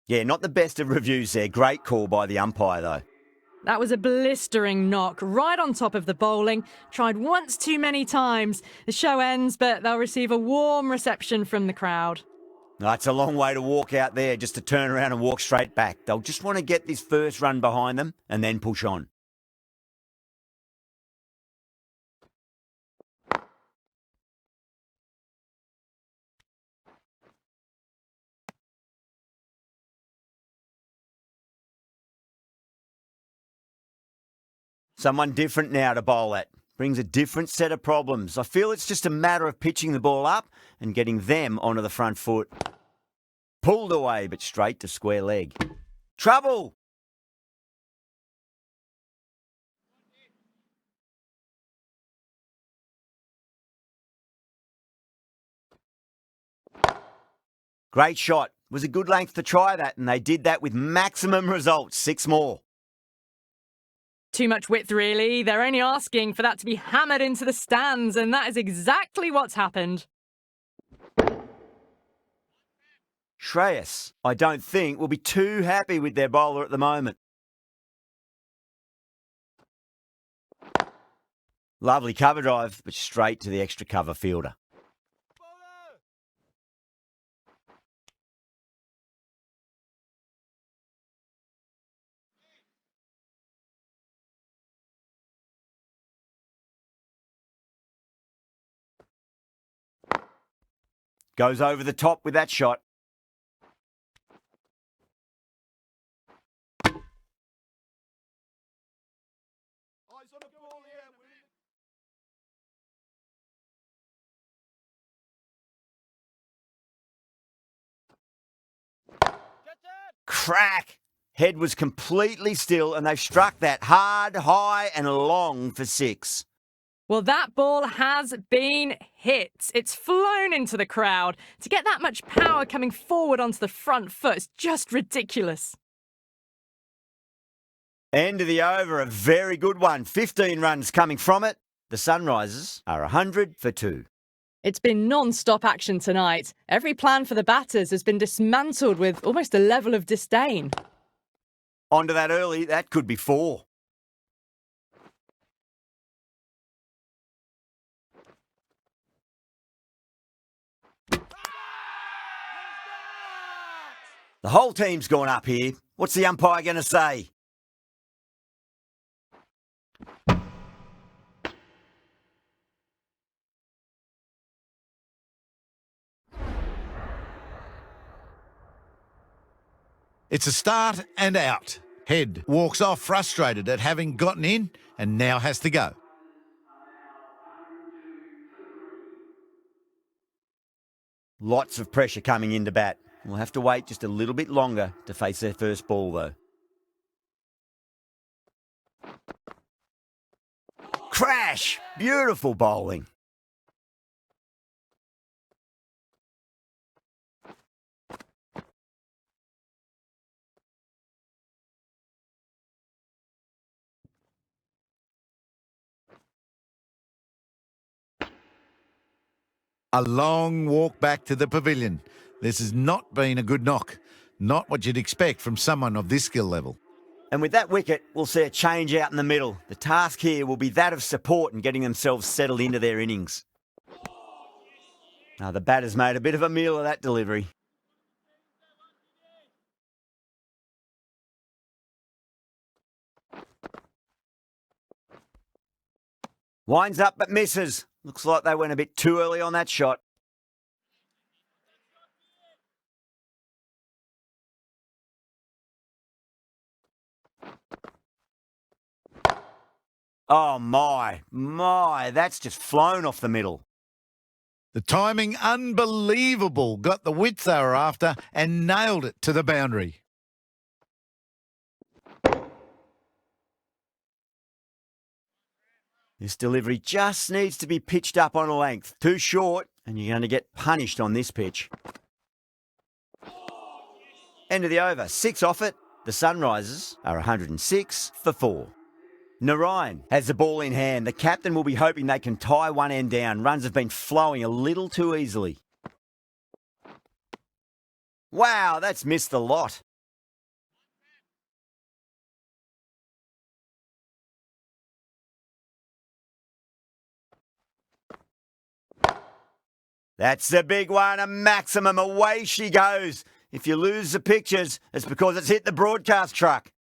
Yeah, not the best of reviews there. Great call by the umpire, though. That was a blistering knock right on top of the bowling. Tried once too many times. The show ends, but they'll receive a warm reception from the crowd. It's a long way to walk out there just to turn around and walk straight back. They'll just want to get this first run behind them and then push on. Someone different now to bowl at. Brings a different set of problems. I feel it's just a matter of pitching the ball up and getting them onto the front foot. Pulled away, but straight to square leg. Trouble! Great shot. Was a good length to try that, and they did that with maximum results. 6 more. Too much width, really. They're only asking for that to be hammered into the stands, and that is exactly what's happened. Shreyas, I don't think, will be too happy with their bowler at the moment. Lovely cover drive, but straight to the extra cover fielder. Goes over the top with that shot. Crack! Head was completely still and they've struck that hard, high and long for 6. Well, that ball has been hit. It's flown into the crowd. To get that much power coming forward onto the front foot is just ridiculous. End of the over, a very good one. 15 runs coming from it. The Sunrisers are 100 for 2. It's been non-stop action tonight. Every plan for the batters has been dismantled with almost a level of disdain. Onto that early, that could be 4. The whole team's gone up here. What's the umpire going to say? It's a start and out. Head walks off frustrated at having gotten in and now has to go. Lots of pressure coming into bat. We'll have to wait just a little bit longer to face their first ball, though. Crash! Beautiful bowling. A long walk back to the pavilion. This has not been a good knock. Not what you'd expect from someone of this skill level. And with that wicket, we'll see a change out in the middle. The task here will be that of support and getting themselves settled into their innings. Now, the batter's made a bit of a meal of that delivery. Winds up but misses. Looks like they went a bit too early on that shot. Oh my, that's just flown off the middle. The timing, unbelievable. Got the width they were after and nailed it to the boundary. This delivery just needs to be pitched up on a length. Too short, and you're going to get punished on this pitch. End of the over. 6 off it. The Sunrisers are 106 for 4. Narayan has the ball in hand. The captain will be hoping they can tie one end down. Runs have been flowing a little too easily. Wow, that's missed the lot. That's the big one, a maximum. Away she goes. If you lose the pictures, it's because it's hit the broadcast truck.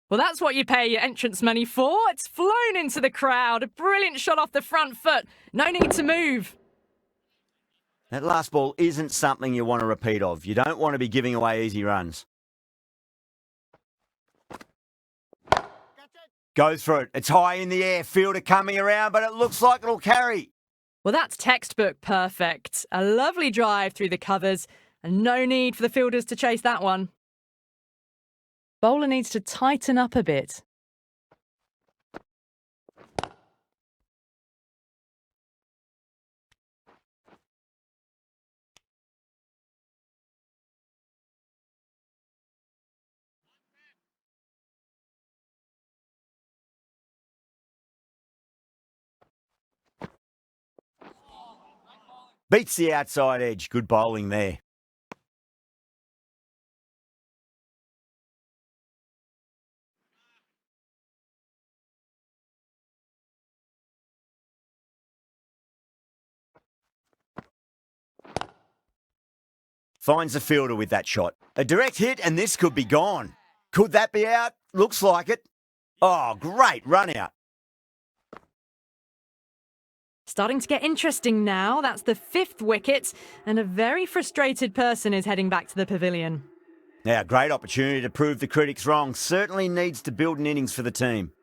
Well, that's what you pay your entrance money for. It's flown into the crowd. A brilliant shot off the front foot. No need to move. That last ball isn't something you want to repeat of. You don't want to be giving away easy runs. Goes for it. It's high in the air. Fielder coming around, but it looks like it'll carry. Well, that's textbook perfect. A lovely drive through the covers and no need for the fielders to chase that one. Bowler needs to tighten up a bit. Beats the outside edge. Good bowling there. Finds the fielder with that shot. A direct hit and this could be gone. Could that be out? Looks like it. Oh, great run out. Starting to get interesting now. That's the 5th wicket and a very frustrated person is heading back to the pavilion. Now, great opportunity to prove the critics wrong. Certainly needs to build an innings for the team.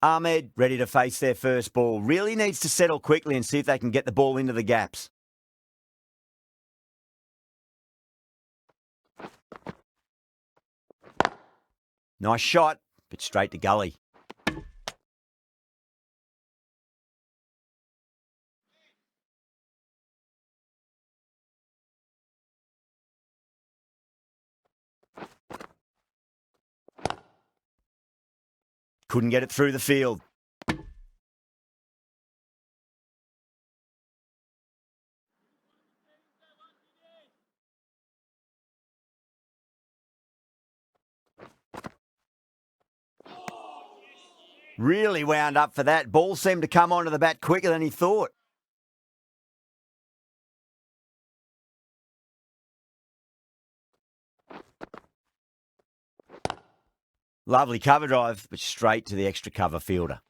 Ahmed, ready to face their first ball, really needs to settle quickly and see if they can get the ball into the gaps. Nice shot, but straight to gully. Couldn't get it through the field. Really wound up for that. Ball seemed to come onto the bat quicker than he thought. Lovely cover drive, but straight to the extra cover fielder.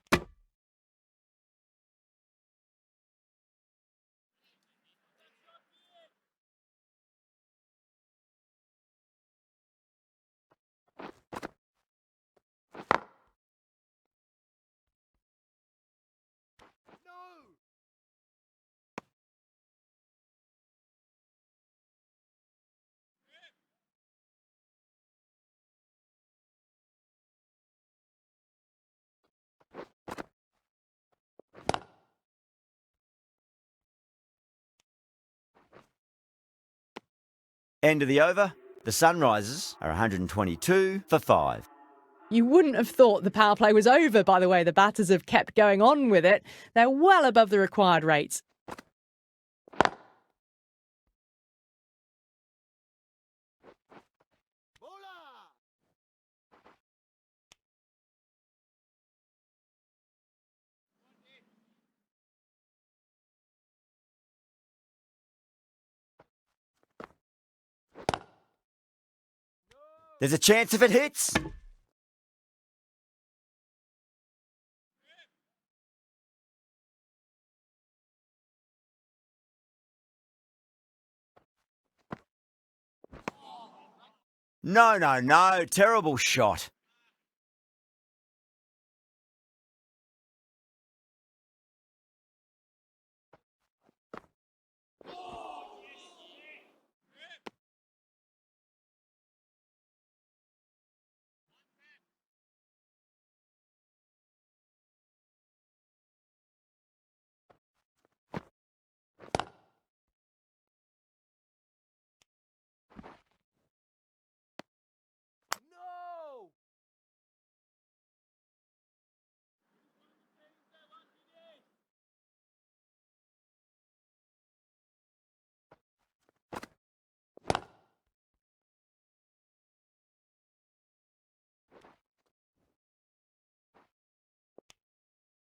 End of the over. The Sunrisers are 122 for 5. You wouldn't have thought the power play was over by the way the batters have kept going on with it. They're well above the required rates. There's a chance if it hits. No, no, no. Terrible shot.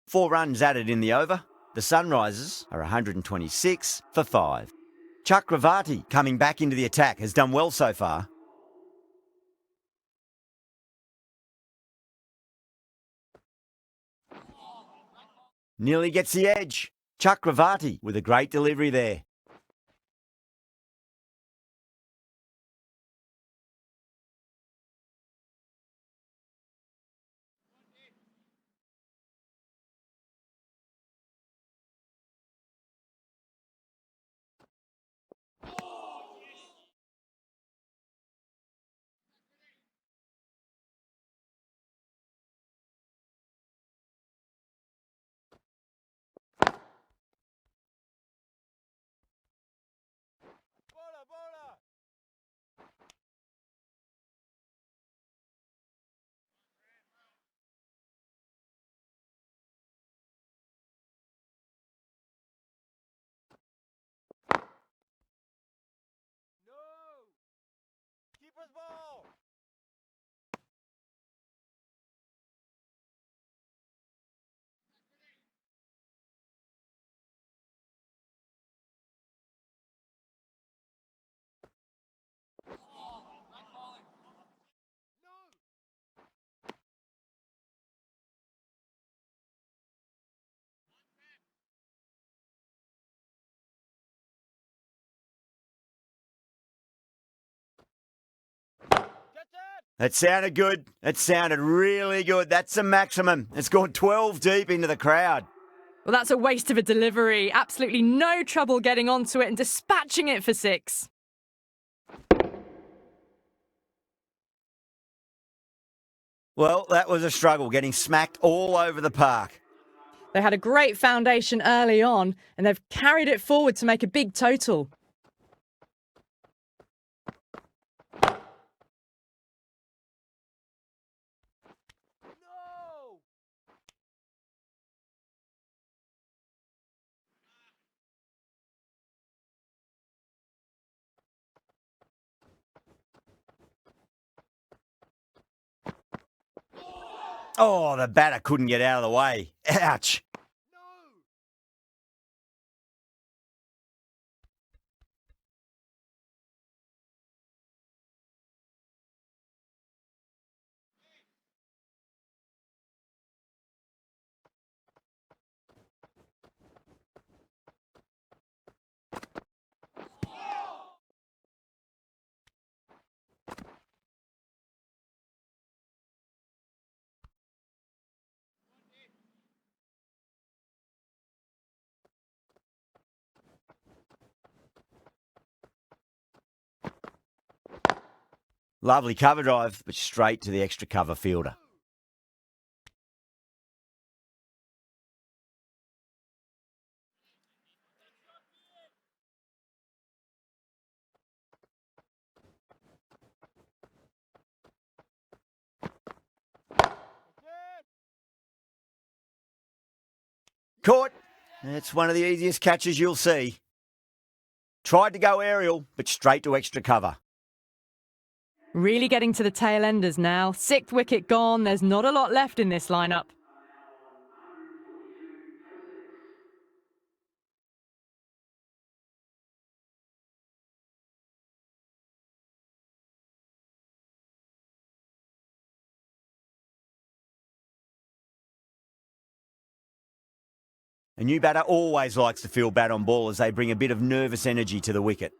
Four runs added in the over. The Sunrisers are 126 for 5. Chakravarti, coming back into the attack, has done well so far. Nearly gets the edge. Chakravarti with a great delivery there. That sounded good. It sounded really good. That's the maximum. It's gone 12 deep into the crowd. Well, that's a waste of a delivery. Absolutely no trouble getting onto it and dispatching it for 6. Well, that was a struggle, getting smacked all over the park. They had a great foundation early on and they've carried it forward to make a big total. Oh, the batter couldn't get out of the way. Ouch. Lovely cover drive, but straight to the extra cover fielder. Caught. It's one of the easiest catches you'll see. Tried to go aerial, but straight to extra cover. Really getting to the tail enders now. 6th wicket gone. There's not a lot left in this lineup. A new batter always likes to feel bat on ball as they bring a bit of nervous energy to the wicket.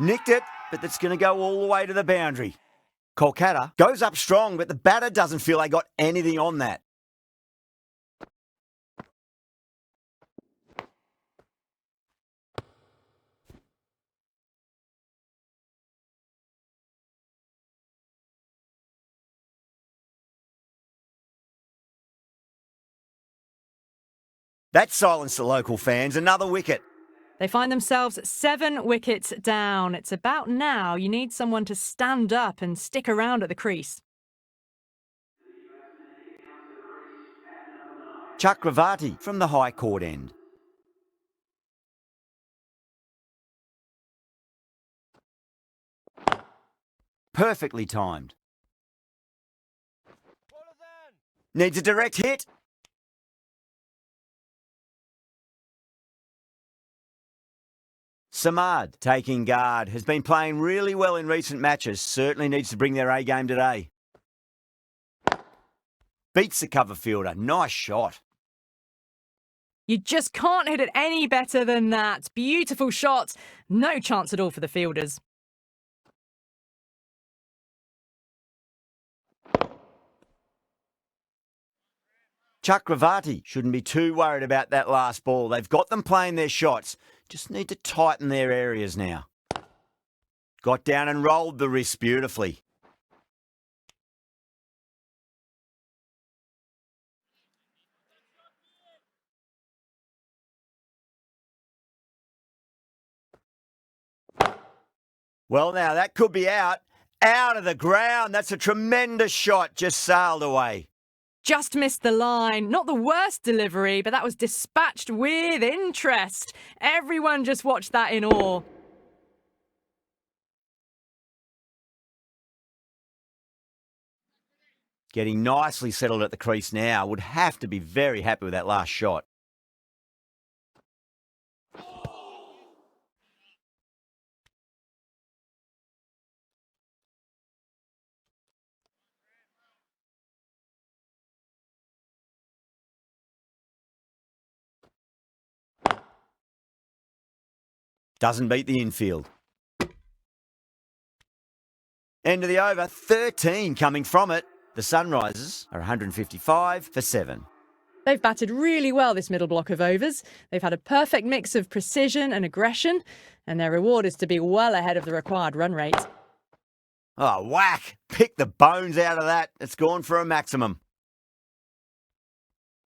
Nicked it, but that's going to go all the way to the boundary. Kolkata goes up strong, but the batter doesn't feel they got anything on that. That silenced the local fans. Another wicket. They find themselves 7 wickets down. It's about now you need someone to stand up and stick around at the crease. Chakravarti from the high court end. Perfectly timed. Needs a direct hit. Samad, taking guard, has been playing really well in recent matches. Certainly needs to bring their A game today. Beats the cover fielder. Nice shot. You just can't hit it any better than that. Beautiful shot. No chance at all for the fielders. Chakravarti shouldn't be too worried about that last ball. They've got them playing their shots. Just need to tighten their areas now. Got down and rolled the wrist beautifully. Well, now that could be out. Out of the ground. That's a tremendous shot. Just sailed away. Just missed the line. Not the worst delivery, but that was dispatched with interest. Everyone just watched that in awe. Getting nicely settled at the crease now. Would have to be very happy with that last shot. Doesn't beat the infield. End of the over, 13 coming from it. The Sunrisers are 155 for 7. They've batted really well this middle block of overs. They've had a perfect mix of precision and aggression, and their reward is to be well ahead of the required run rate. Oh, whack! Pick the bones out of that. It's gone for a maximum.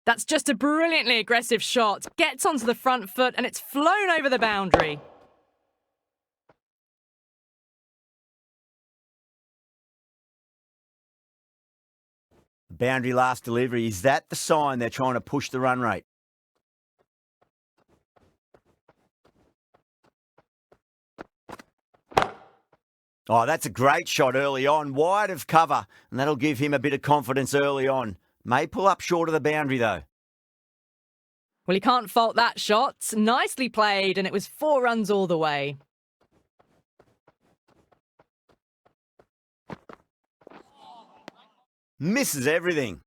That's just a brilliantly aggressive shot. Gets onto the front foot and it's flown over the boundary. Boundary last delivery. Is that the sign they're trying to push the run rate? Oh, that's a great shot early on, wide of cover, and that'll give him a bit of confidence early on. May pull up short of the boundary, though. Well, he can't fault that shot. Nicely played, and it was 4 runs all the way. Misses everything.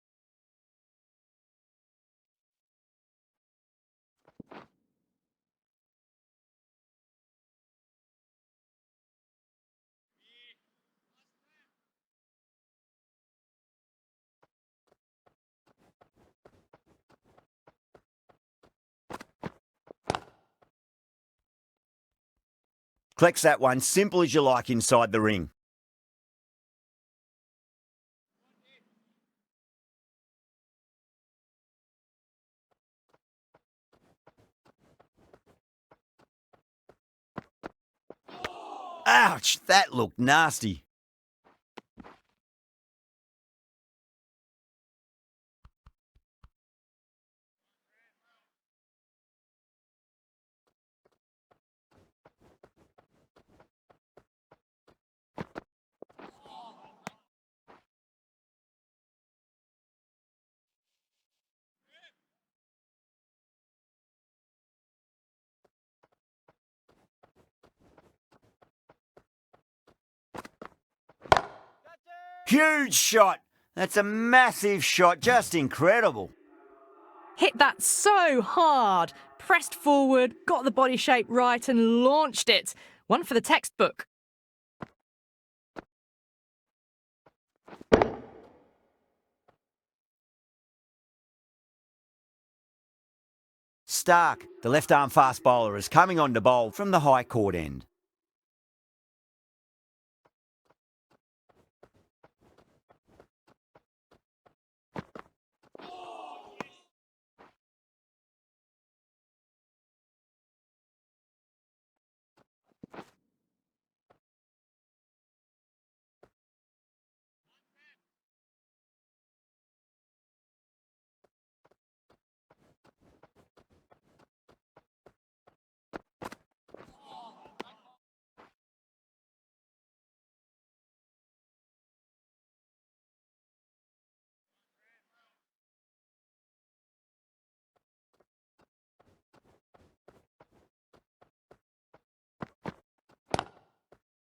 Collects that one, simple as you like inside the ring. Ouch, that looked nasty. Huge shot. That's a massive shot, just incredible. Hit that so hard. Pressed forward, got the body shape right and launched it. One for the textbook. Stark, the left-arm fast bowler, is coming on to bowl from the high court end.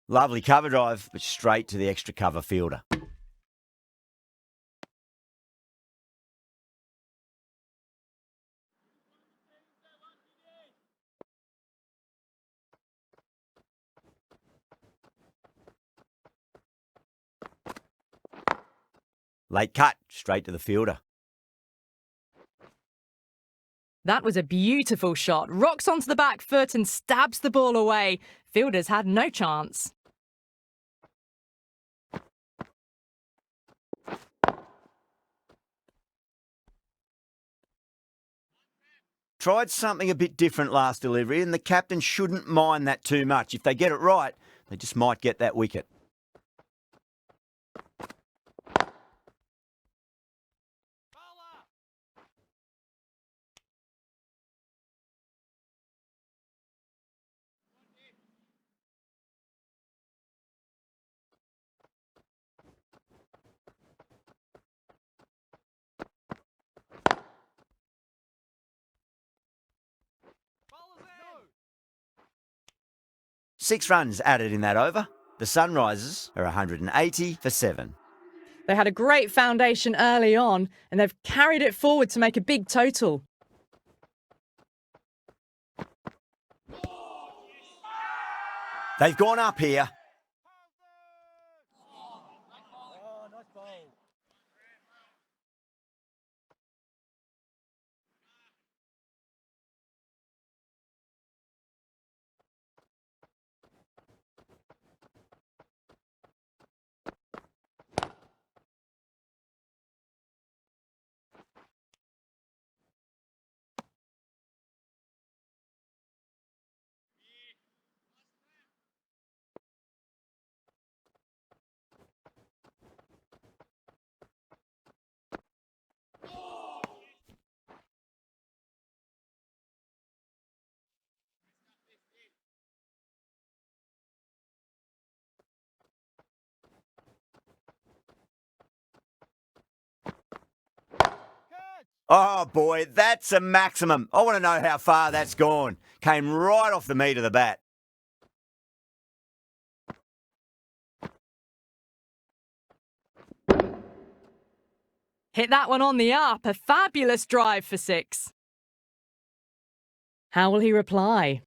Lovely cover drive, but straight to the extra cover fielder. Late cut, straight to the fielder. That was a beautiful shot. Rocks onto the back foot and stabs the ball away. Fielders had no chance. Tried something a bit different last delivery, and the captain shouldn't mind that too much. If they get it right, they just might get that wicket. Six runs added in that over. The Sunrisers are 180 for 7. They had a great foundation early on and they've carried it forward to make a big total. They've gone up here. Oh boy, that's a maximum. I want to know how far that's gone. Came right off the meat of the bat. Hit that one on the up. A fabulous drive for 6. How will he reply?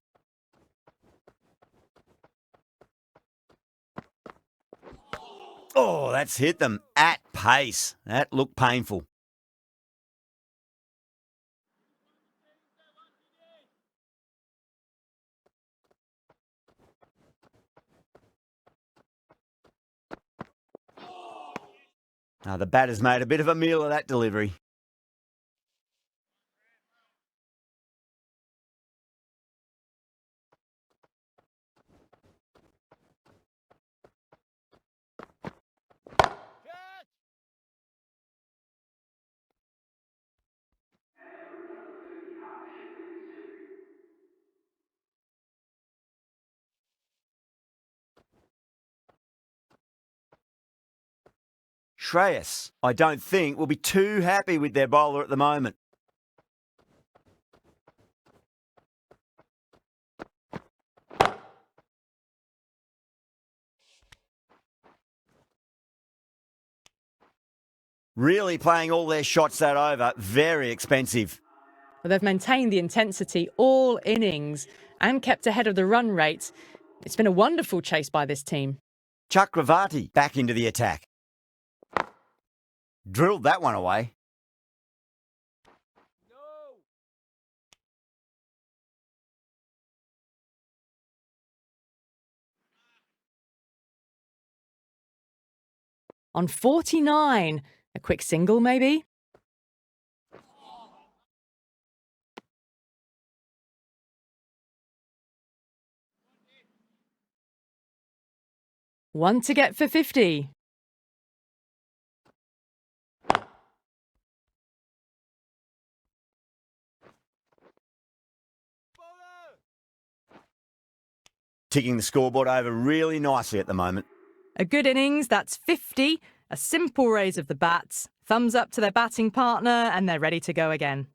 Oh, that's hit them at pace. That looked painful. The batter's made a bit of a meal of that delivery. Shreyas, I don't think, will be too happy with their bowler at the moment. Really playing all their shots that over. Very expensive. Well, they've maintained the intensity all innings and kept ahead of the run rate. It's been a wonderful chase by this team. Chakravarti back into the attack. Drilled that one away. On 49, a quick single maybe? One to get for 50. Ticking the scoreboard over really nicely at the moment. A good innings, that's 50. A simple raise of the bats. Thumbs up to their batting partner and they're ready to go again.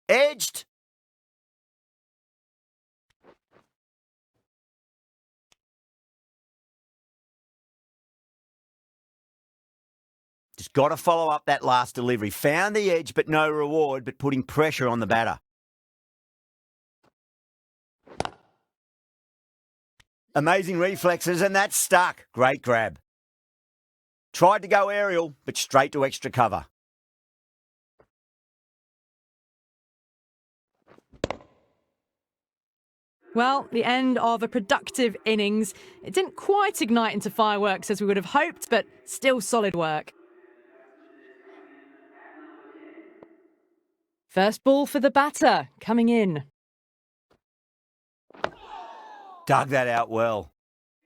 Edged. Just got to follow up that last delivery. Found the edge, but no reward, but putting pressure on the batter. Amazing reflexes, and that's stuck. Great grab. Tried to go aerial, but straight to extra cover. Well, the end of a productive innings. It didn't quite ignite into fireworks as we would have hoped, but still solid work. First ball for the batter, coming in. Dug that out well.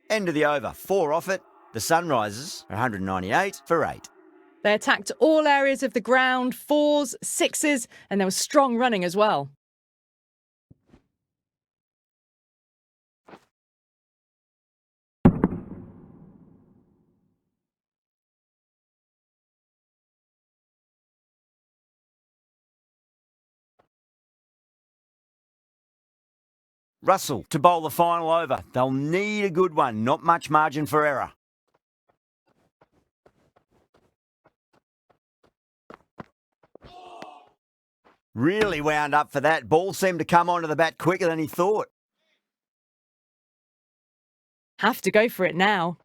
End of the over. 4 off it. The Sunrisers are 198 for 8. They attacked all areas of the ground, 4s, 6s, and there was strong running as well. Russell to bowl the final over. They'll need a good one. Not much margin for error. Really wound up for that. Ball seemed to come onto the bat quicker than he thought. Have to go for it now.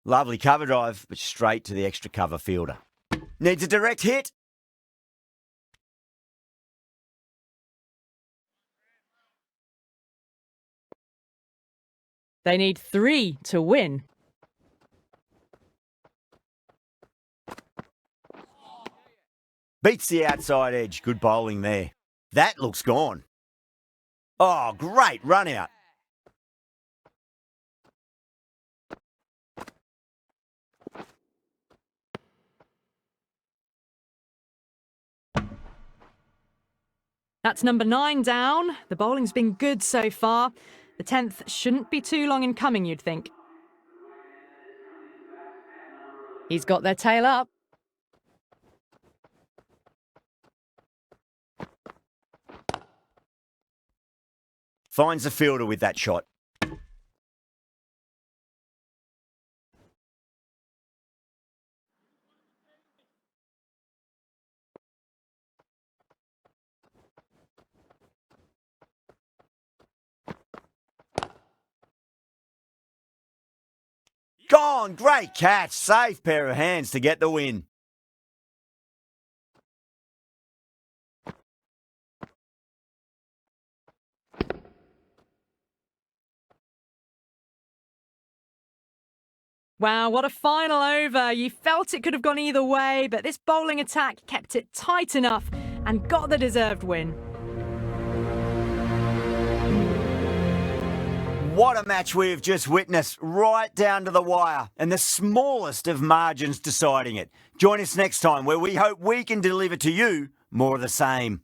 Lovely cover drive, but straight to the extra cover fielder. Needs a direct hit. They need 3 to win. Beats the outside edge. Good bowling there. That looks gone. Oh, great run out. That's number 9 down. The bowling's been good so far. The 10th shouldn't be too long in coming, you'd think. He's got their tail up. Finds the fielder with that shot. Gone. Great catch. Safe pair of hands to get the win. Wow, what a final over. You felt it could have gone either way, but this bowling attack kept it tight enough and got the deserved win. What a match we have just witnessed, right down to the wire, and the smallest of margins deciding it. Join us next time where we hope we can deliver to you more of the same.